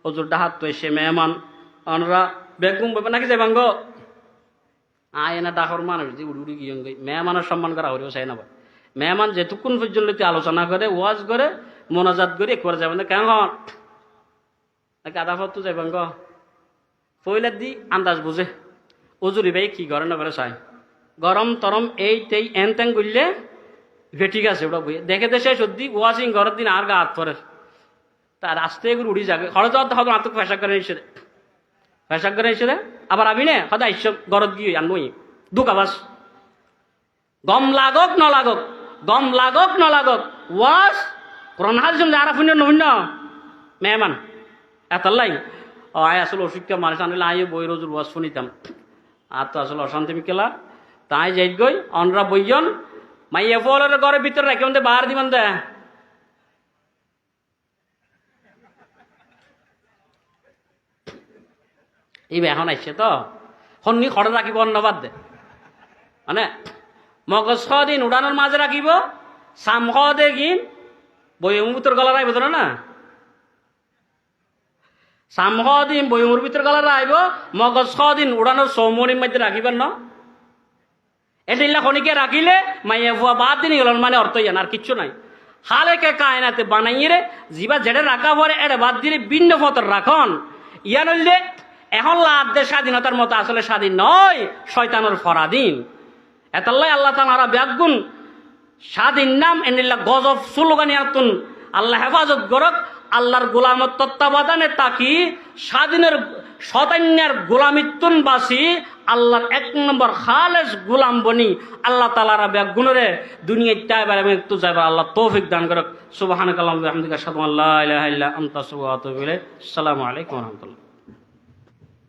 ওজুর ডাহাত তো এসে মেহমান অনরা বেগুম পাবে নাকি যাইবাঙ্গ আয় না ডাকর মানুষ যে উড়ি উড়ি গিয়ে মেহমানের সম্মান করা হইব চাই না মেহমান যেটুকুন পর্যন্ত আলোচনা করে ওয়াজ করে মোনাজাত করে একবার যাবেন না কেন নাকি আধা ফত তো যাইবাঙ্গ পয়লার দি আন্দাজ বুঝে ওজুরি ভাই কি করে না করে চাই গরম তরম এই তেই এন তেন করলে ঠিক আছে ওটা বই দেখে দেশে সত্যি ওয়াশিং ঘরের দিন আর গা হাত পরে তার আস্তে এগুলো উড়ি যাবে খরচ হয়তো আত্মক ফেসাক করে এসে ফেসাক করে এসে আবার আমি নে হয়তো আইস গরত গিয়ে আনবই দুকাবাস গম লাগক ন লাগক গম লাগক ন লাগক ওয়াশ কোরআন হাদিস আর শুনে নহিন মেহমান এতাল্লাই আয় আসলে অসুখটা মানুষ আনলে আয় বই রোজুর ওয়াজ শুনিতাম আর তো আসলে অশান্তি মিকেলা তাই যাই গই অনরা বইজন মাইয়া ফলের ঘরের ভিতরে রাখি মধ্যে বাহার দিবেন দে এই এখন আসছে তো সন্নি খড়ে রাখিব অন্নবাদ দে মানে মগজ দিন উড়ানোর মাঝে রাখিব সাম দে কিন বইয়ের ভিতর গলা রাখব তো না সাম দিন বইয়ের ভিতর গলা রাখব মগজ দিন উড়ানোর সৌমনির মধ্যে রাখিবেন না এটা খনিকে রাখিলে মাইয়া ভুয়া বাদ দিন গেল মানে অর্থ ইয়ান আর কিচ্ছু নাই হালেকে কায়নাতে বানাইয়ে রে জিবা যেটা রাখা পরে এটা বাদ দিলে ভিন্ন পথর রাখন ইয়ান হইলে এখন লাদ্দে স্বাধীনতার মতো আসলে স্বাধীন নয় শয়তানের ফরাদিন এতাল্লাই আল্লাহ তাআলা ব্যাগুন স্বাধীন নাম এনিল্লা গজব সুলগানিয়াতুন আল্লাহ হেফাজত গরক আল্লাহর গোলামত তত্ত্বাবধানে তাকি স্বাধীনের শতান্যার গোলামিত্তুন বাসি আল্লাহর এক নম্বর খালেস গোলাম বনি আল্লাহ তাআলার ব্যাগুনরে দুনিয়ায় তাইবার এবং একটু যাইবার আল্লাহ তৌফিক দান করক সুবহানাকাল্লাহু ওয়া বিহামদিকা আশহাদু আল্লা ইলাহা ইল্লা আনতা আস্তাগফিরুকা ওয়া আতুবু ইলাইক আসসালামু আলাইকুম ওয়া রাহমাতুল্লাহ।